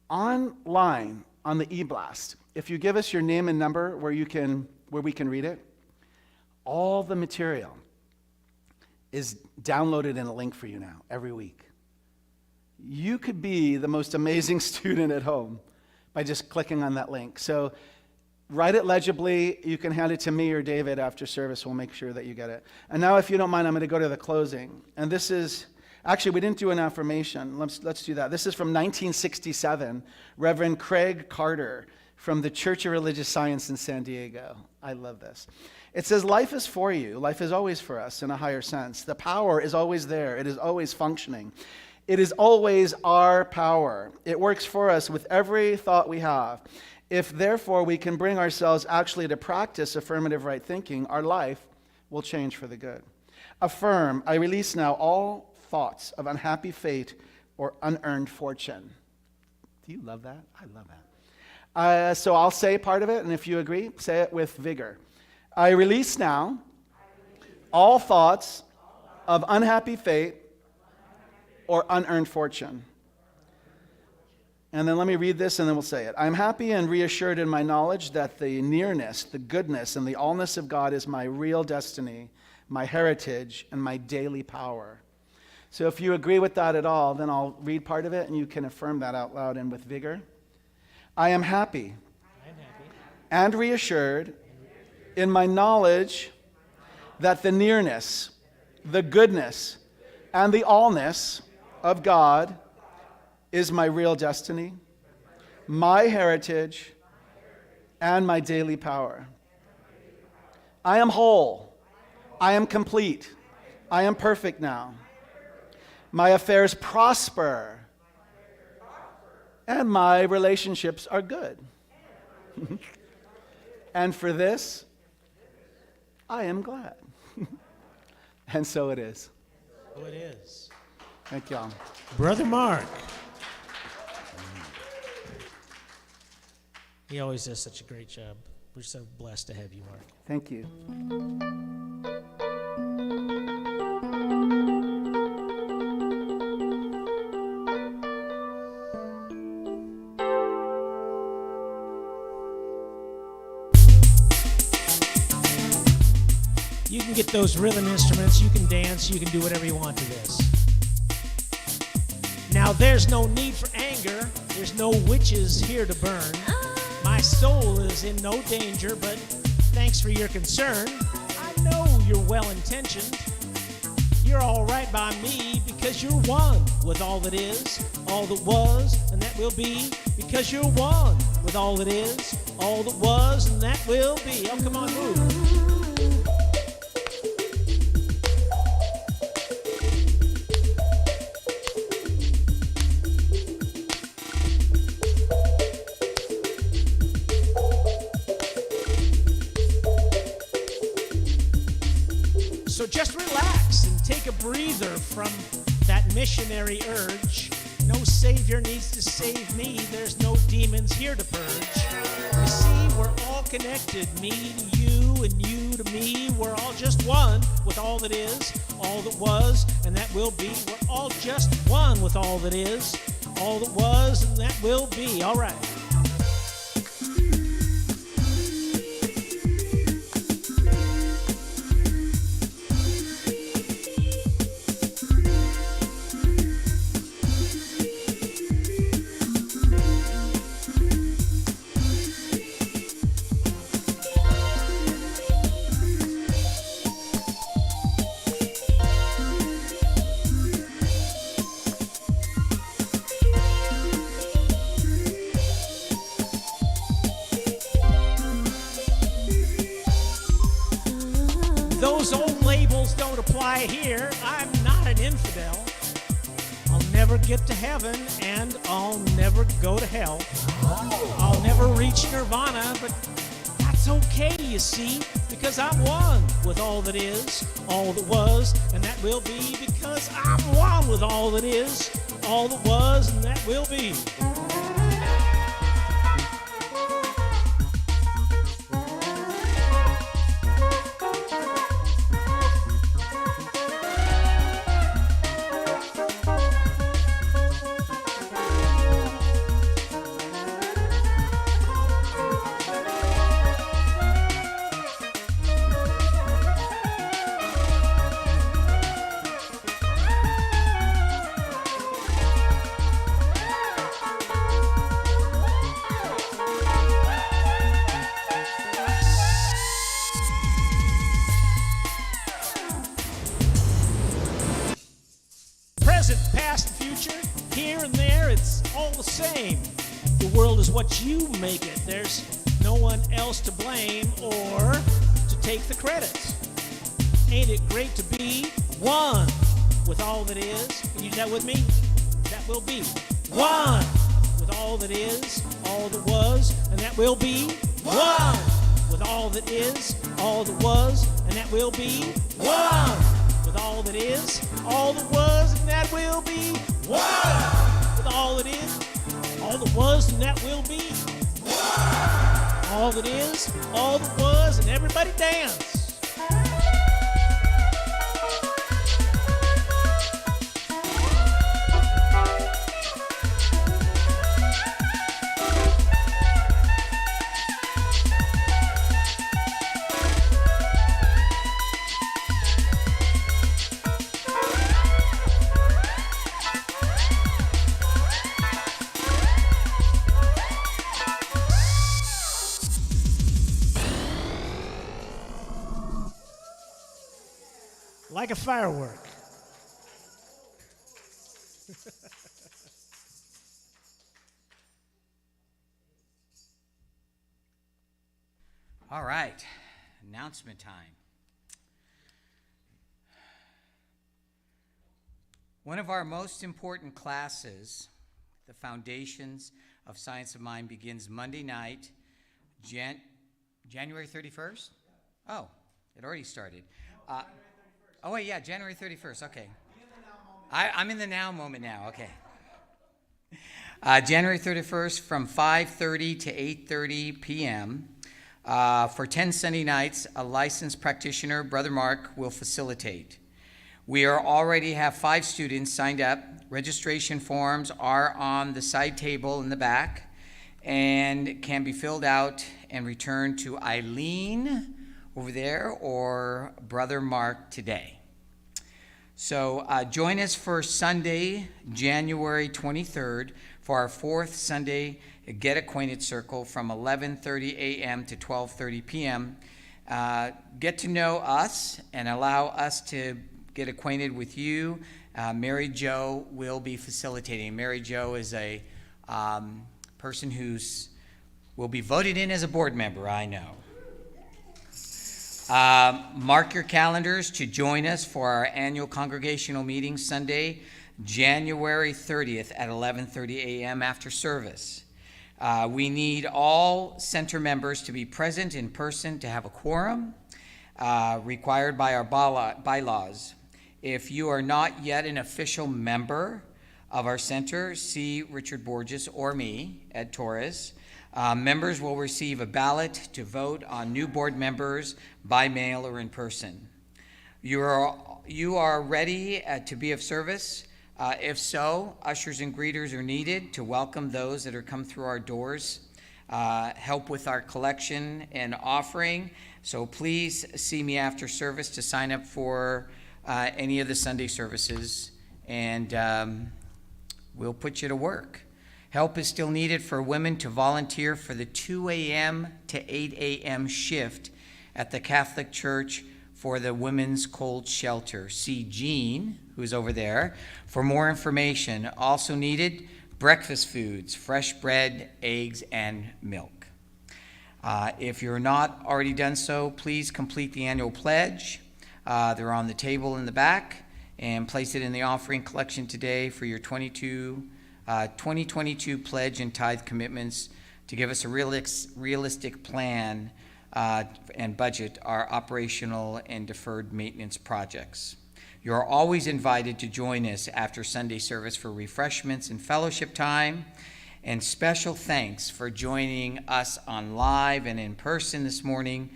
online on the e-blast, if you give us your name and number where we can read it, all the material is downloaded in a link for you now every week. You could be the most amazing student at home by just clicking on that link. So write it legibly. You can hand it to me or David after service. We'll make sure that you get it. And now, if you don't mind, I'm going to go to the closing. And this is, actually, we didn't do an affirmation. Let's do that. This is from 1967, Reverend Craig Carter from the Church of Religious Science in San Diego. I love this. It says, life is for you. Life is always for us in a higher sense. The power is always there. It is always functioning. It is always our power. It works for us with every thought we have. If, therefore, we can bring ourselves actually to practice affirmative right thinking, our life will change for the good. Affirm, I release now all thoughts of unhappy fate or unearned fortune. Do you love that? I love that. So I'll say part of it, and if you agree, say it with vigor. I release now all thoughts of unhappy fate or unearned fortune. And then let me read this and then we'll say it. I'm happy and reassured in my knowledge that the nearness, the goodness, and the allness of God is my real destiny, my heritage, and my daily power. So if you agree with that at all, then I'll read part of it and you can affirm that out loud and with vigor. I am happy and reassured in my knowledge that the nearness, the goodness, and the allness of God is my real destiny, my heritage, and my daily power. I am whole. I am complete. I am perfect now. My affairs prosper, and my relationships are good. And for this, I am glad. And so it is. So it is. Thank y'all. Brother Mark. He always does such a great job. We're so blessed to have you, Mark. Thank you. You can get those rhythm instruments, you can dance, you can do whatever you want to this. Now, there's no need for anger. There's no witches here to burn. My soul is in no danger, but thanks for your concern. I know you're well-intentioned. You're all right by me because because you're one with all that is, all that was, and that will be, because you're one with all that is, all that was, and that will be. Oh, come on, move. So just relax and take a breather from that missionary urge. No savior needs to save me. There's no demons here to purge. You see, we're all connected. Me to you and you to me. We're all just one with all that is, all that was, and that will be. We're all just one with all that is, all that was, and that will be. All right. Those old labels don't apply here. I'm not an infidel. I'll never get to heaven and I'll never go to hell. I'll never reach nirvana, but that's okay, you see, because I'm one with all that is, all that was, and that will be, because I'm one with all that is, all that was, and that will be. Present, past, and future, here and there, it's all the same. The world is what you make it. There's no one else to blame or to take the credit. Ain't it great to be one with all that is? Can you do that with me? That will be. One with all that is, all that was, and that will be. One with all that is, all that was, and that will be. One with all that is, all that was, and that will be. One with all that is, all that was, and that will be. One. All that is, all that was, and everybody dance. Like a firework. All right, announcement time. One of our most important classes, the Foundations of Science of Mind, begins Monday night, January 31st? Oh, it already started. Oh, wait, yeah, January 31st, okay. I'm in the now moment now, okay. January 31st from 5:30 to 8:30 p.m. For 10 Sunday nights, a licensed practitioner, Brother Mark, will facilitate. We already have 5 students signed up. Registration forms are on the side table in the back and can be filled out and returned to Eileen over there or Brother Mark today. So join us for Sunday, January 23rd for our 4th Sunday Get Acquainted Circle from 11:30 a.m. to 12:30 p.m. Get to know us and allow us to get acquainted with you Mary Jo will be facilitating. Mary Jo is a person will be voted in as a board member, I know. Mark your calendars to join us for our annual congregational meeting Sunday, January 30th at 11:30 a.m. after service. We need all center members to be present in person to have a quorum required by our bylaws. If you are not yet an official member of our center, see Richard Borges or me at Torres. Members will receive a ballot to vote on new board members by mail or in person. You are ready to be of service? If so, ushers and greeters are needed to welcome those that are come through our doors, help with our collection and offering. So please see me after service to sign up for any of the Sunday services, and we'll put you to work. Help is still needed for women to volunteer for the 2 a.m. to 8 a.m. shift at the Catholic Church for the Women's Cold Shelter. See Jean, who's over there, for more information. Also needed breakfast foods, fresh bread, eggs, and milk. If you're not already done so, please complete the annual pledge. They're on the table in the back, and place it in the offering collection today for your 2022 pledge and tithe commitments to give us a realistic plan and budget our operational and deferred maintenance projects. You are always invited to join us after Sunday service for refreshments and fellowship time. And special thanks for joining us on live and in person this morning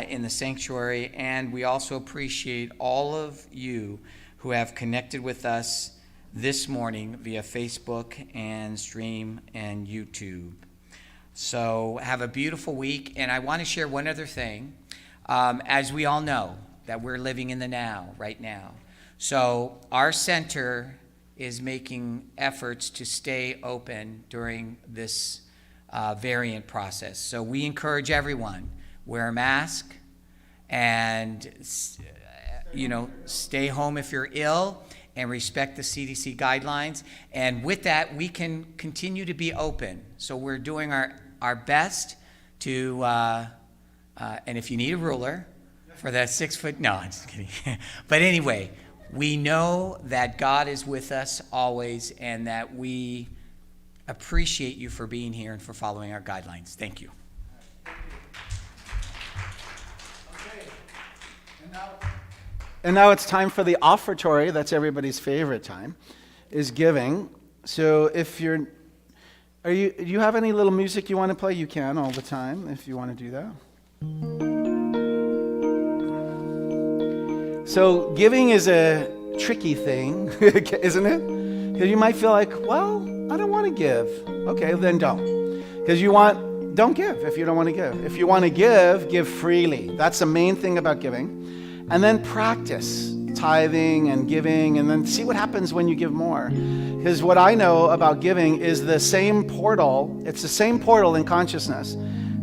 in the sanctuary. And we also appreciate all of you who have connected with us this morning via Facebook and stream and YouTube. So have a beautiful week. And I want to share one other thing. As we all know, that we're living in the now, right now. So our center is making efforts to stay open during this variant process. So we encourage everyone, wear a mask and, stay home if you're ill, and respect the CDC guidelines. And with that, we can continue to be open. So we're doing our best to, and if you need a ruler for that 6 foot, no, I'm just kidding. But anyway, we know that God is with us always, and that we appreciate you for being here and for following our guidelines. Thank you. Okay. And now it's time for the offertory. That's everybody's favorite time, is giving. So if do you have any little music you want to play? You can all the time if you want to do that. So giving is a tricky thing, isn't it? Because you might feel like, well, I don't want to give. Okay, then don't. Because don't give if you don't want to give. If you want to give freely. That's the main thing about giving. And then practice tithing and giving, and then see what happens when you give more. Because what I know about giving is the same portal. It's the same portal in consciousness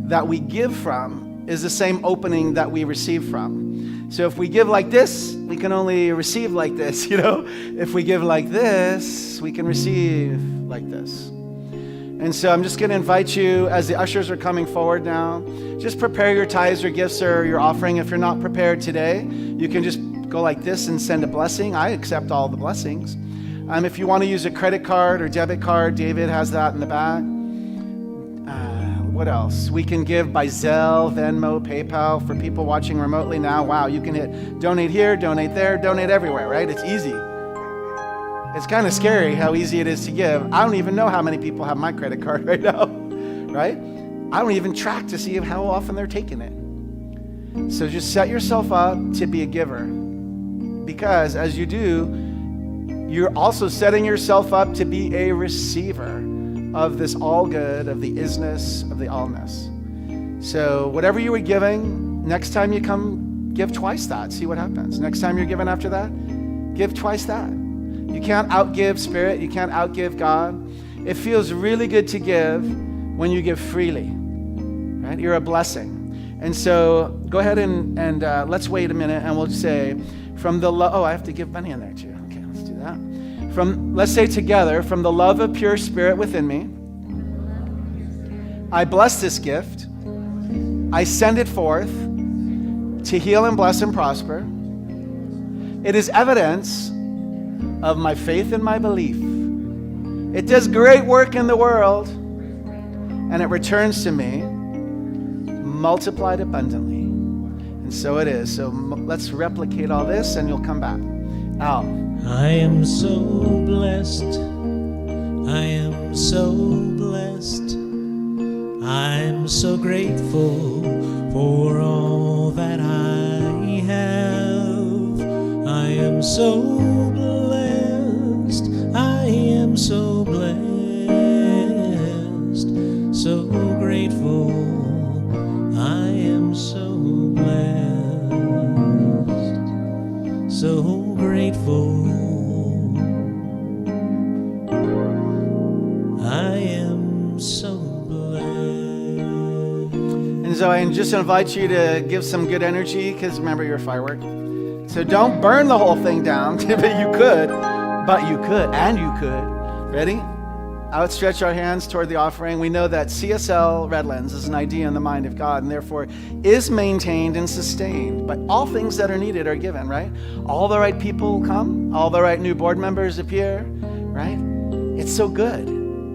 that we give from is the same opening that we receive from. So if we give like this, we can only receive like this, If we give like this, we can receive like this. And so I'm just going to invite you, as the ushers are coming forward now, just prepare your tithes or gifts or your offering. If you're not prepared today, you can just go like this and send a blessing. I accept all the blessings. If you want to use a credit card or debit card, David has that in the back. What else? We can give by Zelle, Venmo, PayPal for people watching remotely now. Wow, you can hit donate here, donate there, donate everywhere, right? It's easy. It's kind of scary how easy it is to give. I don't even know how many people have my credit card right now, right? I don't even track to see how often they're taking it. So just set yourself up to be a giver, because as you do, you're also setting yourself up to be a receiver of this all good, of the isness, of the allness. So whatever you were giving, next time you come, give twice that. See what happens. Next time you're giving after that, give twice that. You can't outgive Spirit. You can't outgive God. It feels really good to give when you give freely, right? You're a blessing. And so go ahead and let's wait a minute, and we'll say, from the love, I have to give money in there too. Okay, let's do that. Let's say together, from the love of pure spirit within me, I bless this gift. I send it forth to heal and bless and prosper. It is evidence of my faith and my belief. It does great work in the world, and it returns to me multiplied abundantly. And so it is. So let's replicate all this, and you'll come back. Out. I am so blessed. I am so blessed. I'm so grateful for all that I have. I am so blessed. I am so blessed. So grateful. I am so blessed. So grateful. I am so blessed. And so I just invite you to give some good energy, because remember, you're a firework. So don't burn the whole thing down, but you could, and you could. Ready? Outstretch our hands toward the offering. We know that CSL Redlands is an idea in the mind of God, and therefore is maintained and sustained. But all things that are needed are given, right? All the right people come, all the right new board members appear, right? It's so good.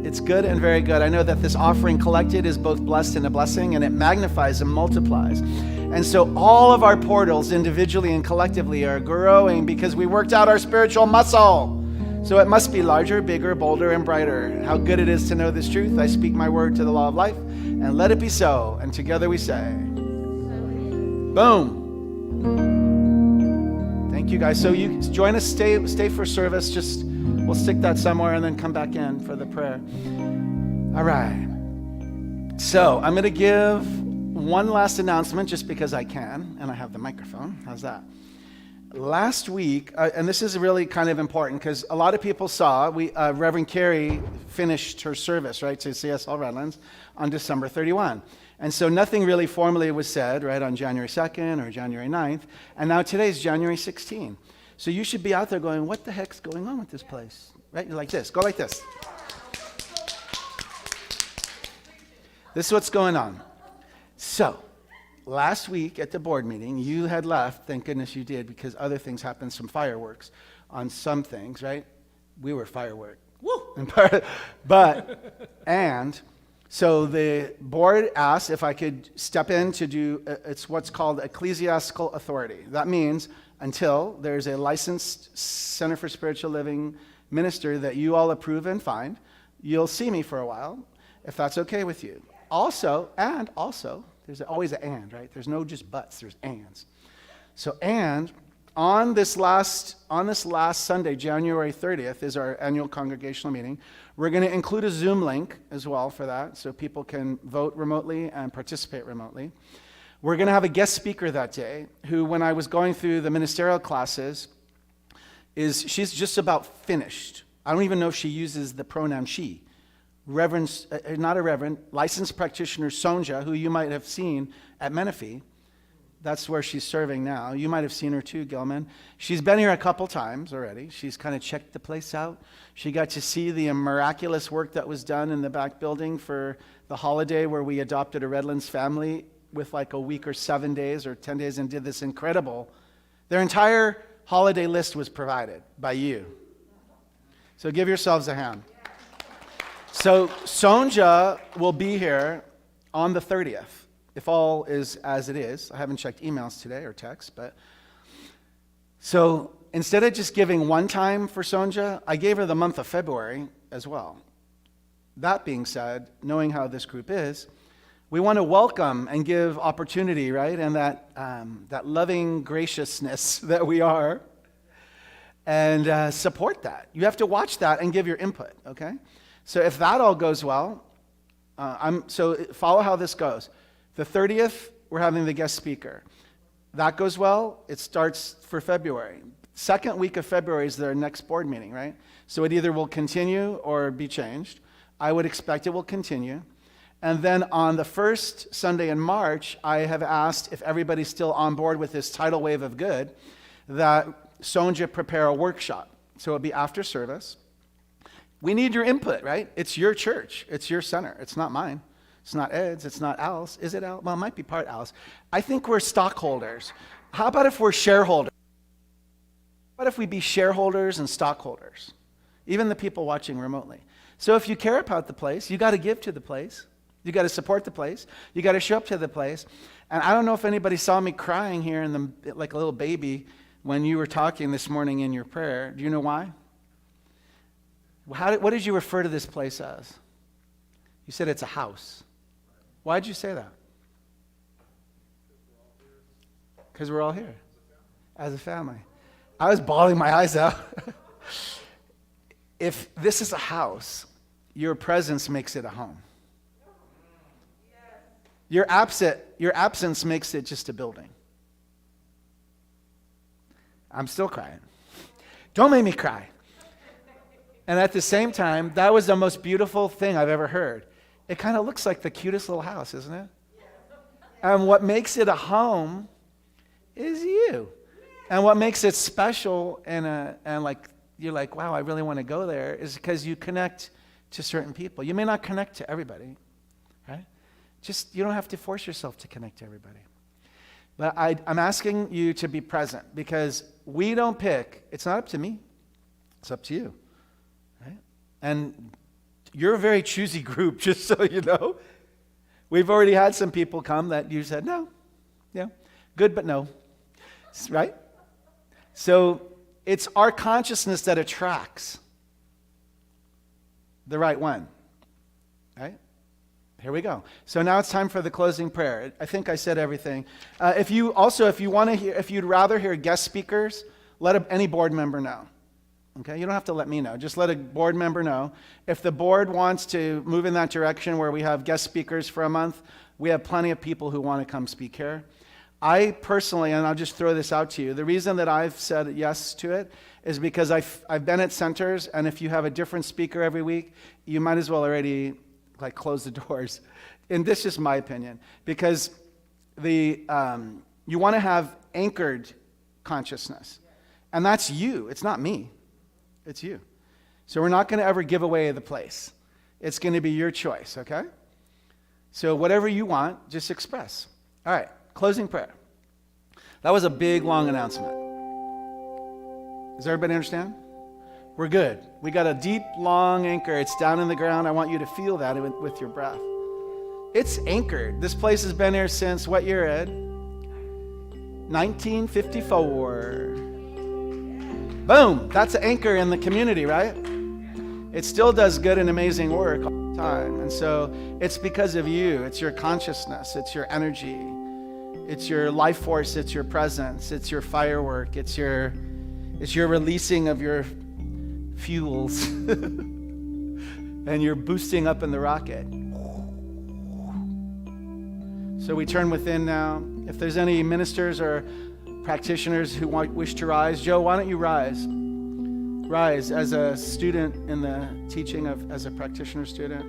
It's good and very good. I know that this offering collected is both blessed and a blessing, and it magnifies and multiplies. And so all of our portals, individually and collectively, are growing because we worked out our spiritual muscle. So it must be larger, bigger, bolder, and brighter. How good it is to know this truth. I speak my word to the law of life, and let it be so. And together we say, boom. Thank you, guys. So you join us, stay for service. Just, we'll stick that somewhere and then come back in for the prayer. All right. So I'm going to give one last announcement just because I can, and I have the microphone. How's that? Last week, and this is really kind of important because a lot of people saw, Reverend Carrie finished her service, right, to CSL Redlands on December 31. And so nothing really formally was said, right, on January 2nd or January 9th. And now today's January 16th. So you should be out there going, what the heck's going on with this place? Right? You're like this. Go like this. This is what's going on. So, last week at the board meeting, you had left, thank goodness you did, because other things happened, some fireworks on some things, right? We were firework. Woo! And so the board asked if I could step in to do, it's what's called ecclesiastical authority. That means until there's a licensed Center for Spiritual Living minister that you all approve and find, you'll see me for a while, if that's okay with you. Also, there's always an and, right? There's no just buts, there's ands. So, and on this last Sunday, January 30th, is our annual congregational meeting. We're going to include a Zoom link as well for that, so people can vote remotely and participate remotely. We're going to have a guest speaker that day, who, when I was going through the ministerial classes, she's just about finished. I don't even know if she uses the pronoun she. Licensed practitioner Sonja, who you might have seen at Menifee. That's where she's serving now. You might have seen her too, Gilman. She's been here a couple times already. She's kind of checked the place out. She got to see the miraculous work that was done in the back building for the holiday where we adopted a Redlands family with like a week or 7 days or 10 days and did this incredible. Their entire holiday list was provided by you. So give yourselves a hand. So Sonja will be here on the 30th, if all is as it is. I haven't checked emails today or texts, but so instead of just giving one time for Sonja, I gave her the month of February as well. That being said, knowing how this group is, we want to welcome and give opportunity, right? And that loving graciousness that we are, and support that. You have to watch that and give your input, okay? So if that all goes well, so follow how this goes. The 30th, we're having the guest speaker. That goes well, it starts for February. Second week of February is their next board meeting, right? So it either will continue or be changed. I would expect it will continue. And then on the first Sunday in March, I have asked if everybody's still on board with this tidal wave of good, that Sonja prepare a workshop So it'll be after service. We need your input, right? It's your church. It's your center. It's not mine. It's not Ed's. It's not Al's. Is it Al? Well, it might be part Al's. I think we're stockholders. How about if we're shareholders? How about if we be shareholders and stockholders? Even the people watching remotely. So if you care about the place, you got to give to the place. You got to support the place. You got to show up to the place. And I don't know if anybody saw me crying here like a little baby when you were talking this morning in your prayer. Do you know why? What did you refer to this place as? You said it's a house. Why did you say that? Because we're all here as a family. I was bawling my eyes out. If this is a house, your presence makes it a home. Your absence makes it just a building. I'm still crying. Don't make me cry. And at the same time, that was the most beautiful thing I've ever heard. It kind of looks like the cutest little house, isn't it? And what makes it a home is you. And what makes it special and like you're like, wow, I really want to go there, is because you connect to certain people. You may not connect to everybody, right? You don't have to force yourself to connect to everybody. But I'm asking you to be present, because we don't pick. It's not up to me. It's up to you, right? And you're a very choosy group, just so you know. We've already had some people come that you said, no, yeah, good, but no, right? So it's our consciousness that attracts the right one, right? Here we go. So now it's time for the closing prayer. I think I said everything. If you'd rather hear guest speakers, let any board member know. Okay, you don't have to let me know. Just let a board member know. If the board wants to move in that direction where we have guest speakers for a month, we have plenty of people who want to come speak here. I personally, and I'll just throw this out to you, the reason that I've said yes to it is because I've been at centers, and if you have a different speaker every week, you might as well already close the doors. And this is my opinion, because you want to have anchored consciousness, and that's you. It's not me. It's you. So we're not going to ever give away the place. It's going to be your choice, okay? So whatever you want, just express. All right, closing prayer. That was a big, long announcement. Does everybody understand? We're good. We got a deep, long anchor. It's down in the ground. I want you to feel that with your breath. It's anchored. This place has been here since what year, Ed? 1954. Boom, that's an anchor in the community, right? It still does good and amazing work all the time. And so it's because of you. It's your consciousness. It's your energy. It's your life force. It's your presence. It's your firework. It's your releasing of your fuels. And you're boosting up in the rocket. So we turn within now. If there's any ministers or practitioners who wish to rise, Joe, why don't you rise? Rise as a student in the teaching as a practitioner student.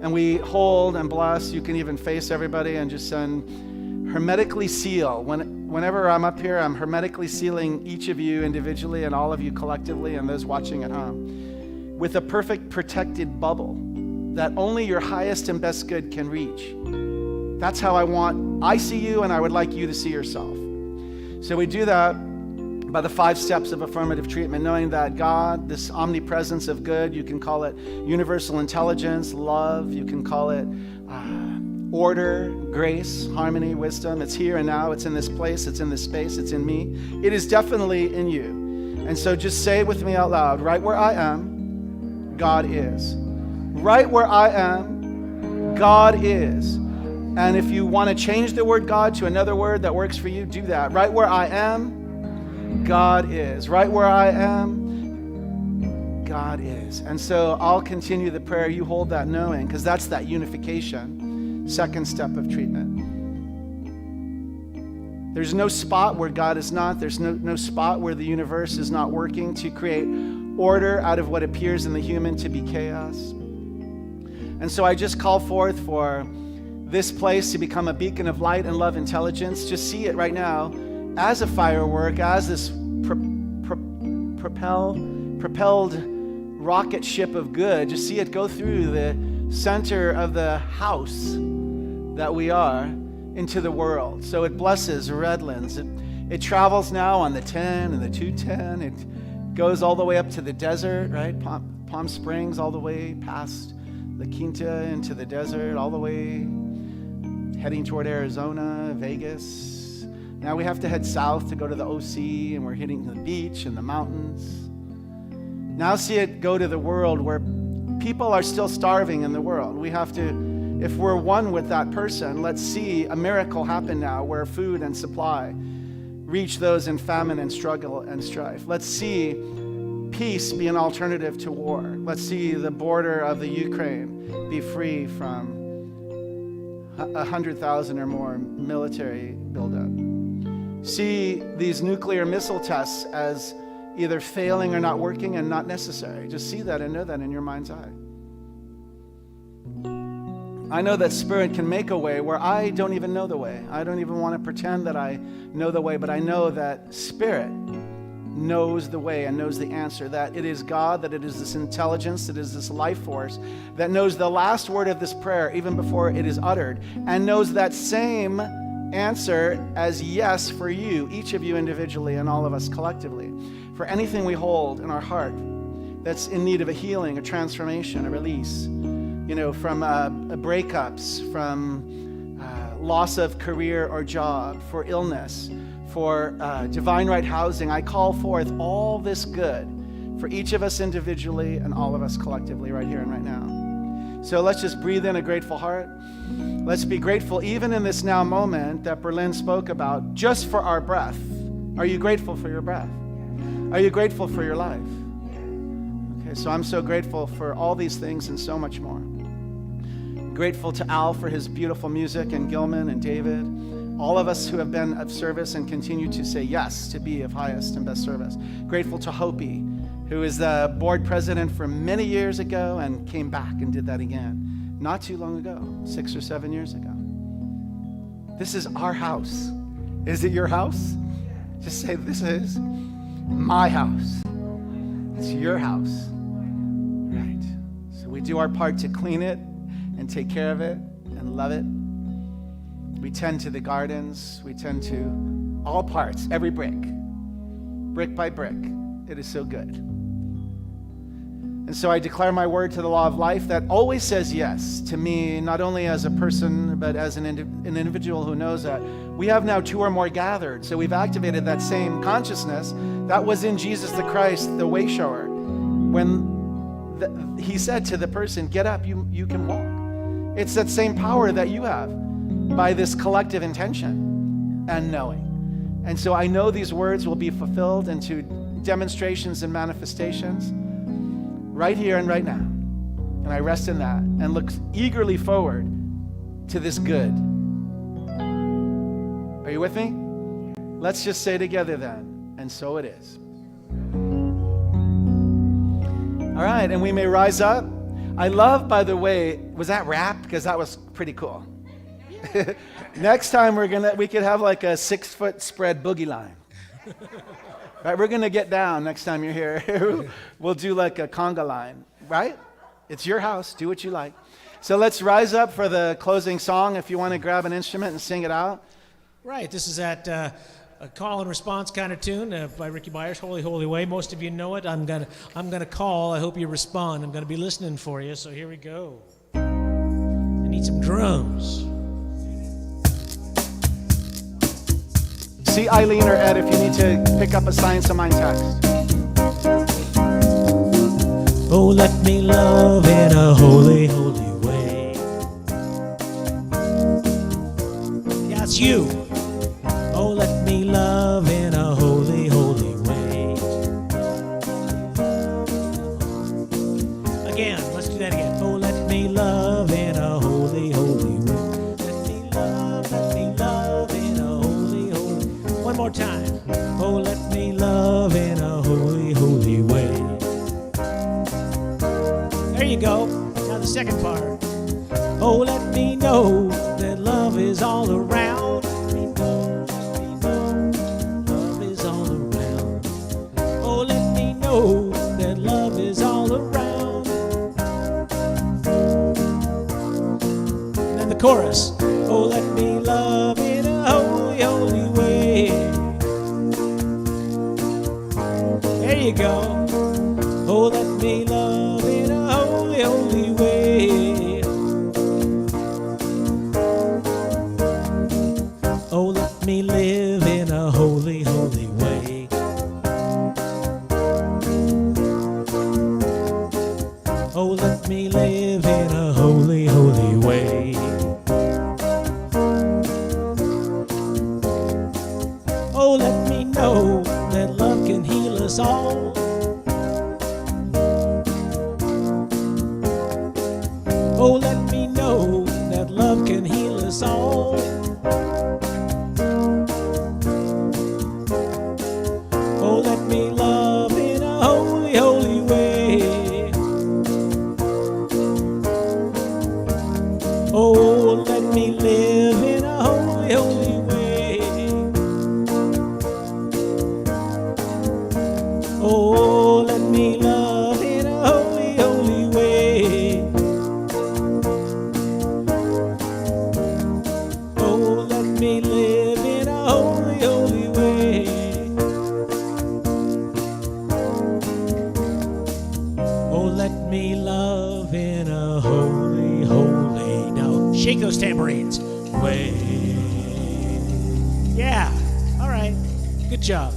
And we hold and bless. You can even face everybody and just hermetically seal. Whenever I'm up here, I'm hermetically sealing each of you individually and all of you collectively and those watching at home with a perfect protected bubble that only your highest and best good can reach. That's how I see you, and I would like you to see yourself. So we do that by the 5 steps of affirmative treatment, knowing that God, this omnipresence of good, you can call it universal intelligence, love, you can call it order, grace, harmony, wisdom. It's here and now. It's in this place. It's in this space. It's in me. It is definitely in you. And so just say it with me out loud. Right where I am, God is. Right where I am, God is. And if you want to change the word God to another word that works for you, do that. Right where I am, God is. Right where I am, God is. And so I'll continue the prayer. You hold that knowing, because that's that unification. Second step of treatment. There's no spot where God is not. There's no spot where the universe is not working to create order out of what appears in the human to be chaos. And so I just call forth for this place to become a beacon of light and love intelligence. Just see it right now as a firework, as this propel propelled rocket ship of good. Just see it go through the center of the house that we are into the world. So it blesses Redlands. It travels now on the 10 and the 210. It goes all the way up to the desert, right? Palm Springs, all the way past La Quinta into the desert, all the way heading toward Arizona, Vegas. Now we have to head south to go to the OC, and we're hitting the beach and the mountains. Now see it go to the world where people are still starving in the world. We have to, if we're one with that person, let's see a miracle happen now where food and supply reach those in famine and struggle and strife. Let's see peace be an alternative to war. Let's see the border of the Ukraine be free from 100,000 or more military buildup. See these nuclear missile tests as either failing or not working and not necessary. Just see that and know that in your mind's eye. I know that Spirit can make a way where I don't even know the way. I don't even want to pretend that I know the way, but I know that Spirit knows the way and knows the answer, that it is God, that it is this intelligence, that it is this life force that knows the last word of this prayer even before it is uttered, and knows that same answer as yes for you, each of you individually and all of us collectively, for anything we hold in our heart that's in need of a healing, a transformation, a release, from breakups, from loss of career or job, for illness, for divine right housing. I call forth all this good for each of us individually and all of us collectively right here and right now. So let's just breathe in a grateful heart. Let's be grateful even in this now moment that Berlin spoke about, just for our breath. Are you grateful for your breath? Are you grateful for your life? Okay, so I'm so grateful for all these things and so much more. Grateful to Al for his beautiful music, and Gilman and David, all of us who have been of service and continue to say yes to be of highest and best service. Grateful to Hopi, who is the board president for many years ago and came back and did that again not too long ago, 6 or 7 years ago. This is our house. Is it your house? Just say, this is my house. It's your house. Right. So we do our part to clean it and take care of it and love it. We tend to the gardens. We tend to all parts, every brick by brick. It is so good. And so I declare my word to the law of life that always says yes to me, not only as a person, but as an individual who knows that we have now 2 or more gathered. So we've activated that same consciousness that was in Jesus the Christ, the way shower, when he said to the person, get up, you can walk. It's that same power that you have by this collective intention and knowing. And so I know these words will be fulfilled into demonstrations and manifestations right here and right now. And I rest in that and look eagerly forward to this good. Are you with me? Let's just say together then, and so it is. All right, and we may rise up. I love, by the way, was that rap? Because that was pretty cool. Next time we could have like a 6-foot spread boogie line. Right, we're gonna get down next time you're here. We'll do like a conga line, right? It's your house, do what you like. So let's rise up for the closing song. If you want to grab an instrument and sing it out. Right, this is that a call and response kind of tune by Ricky Byers, Holy, Holy Way. Most of you know it. I'm gonna call. I hope you respond. I'm gonna be listening for you. So here we go. I need some drums. See Eileen or Ed if you need to pick up a Science of Mind text. Oh, let me love in a holy, holy way. Yeah, it's you. Oh, let me love in a holy, holy way. Again, let's do that again. Oh, let me love in a holy, holy way. Let me love in a holy, holy. One more time. Oh, let me love in a holy, holy way. There you go. Now the second part. Oh, let me know that love is all around. Let me know love is all around. Oh, let me know that chorus. Oh, let me love in a holy, holy way. There you go. Oh, let me love in a holy, holy way. Oh, let me live in a holy, holy way. Oh, let me live in a holy, holy way. Oh, let me know that love can heal us all. Oh, let me know that love can heal us all. Oh, let me love in a holy, holy way. Oh, let me live in a holy, holy way. Oh, let me love in a holy, holy way. Oh, let me live in a holy, holy way. Oh, let me love in a holy, holy. Now, shake those tambourines. Way. Yeah. All right. Good job.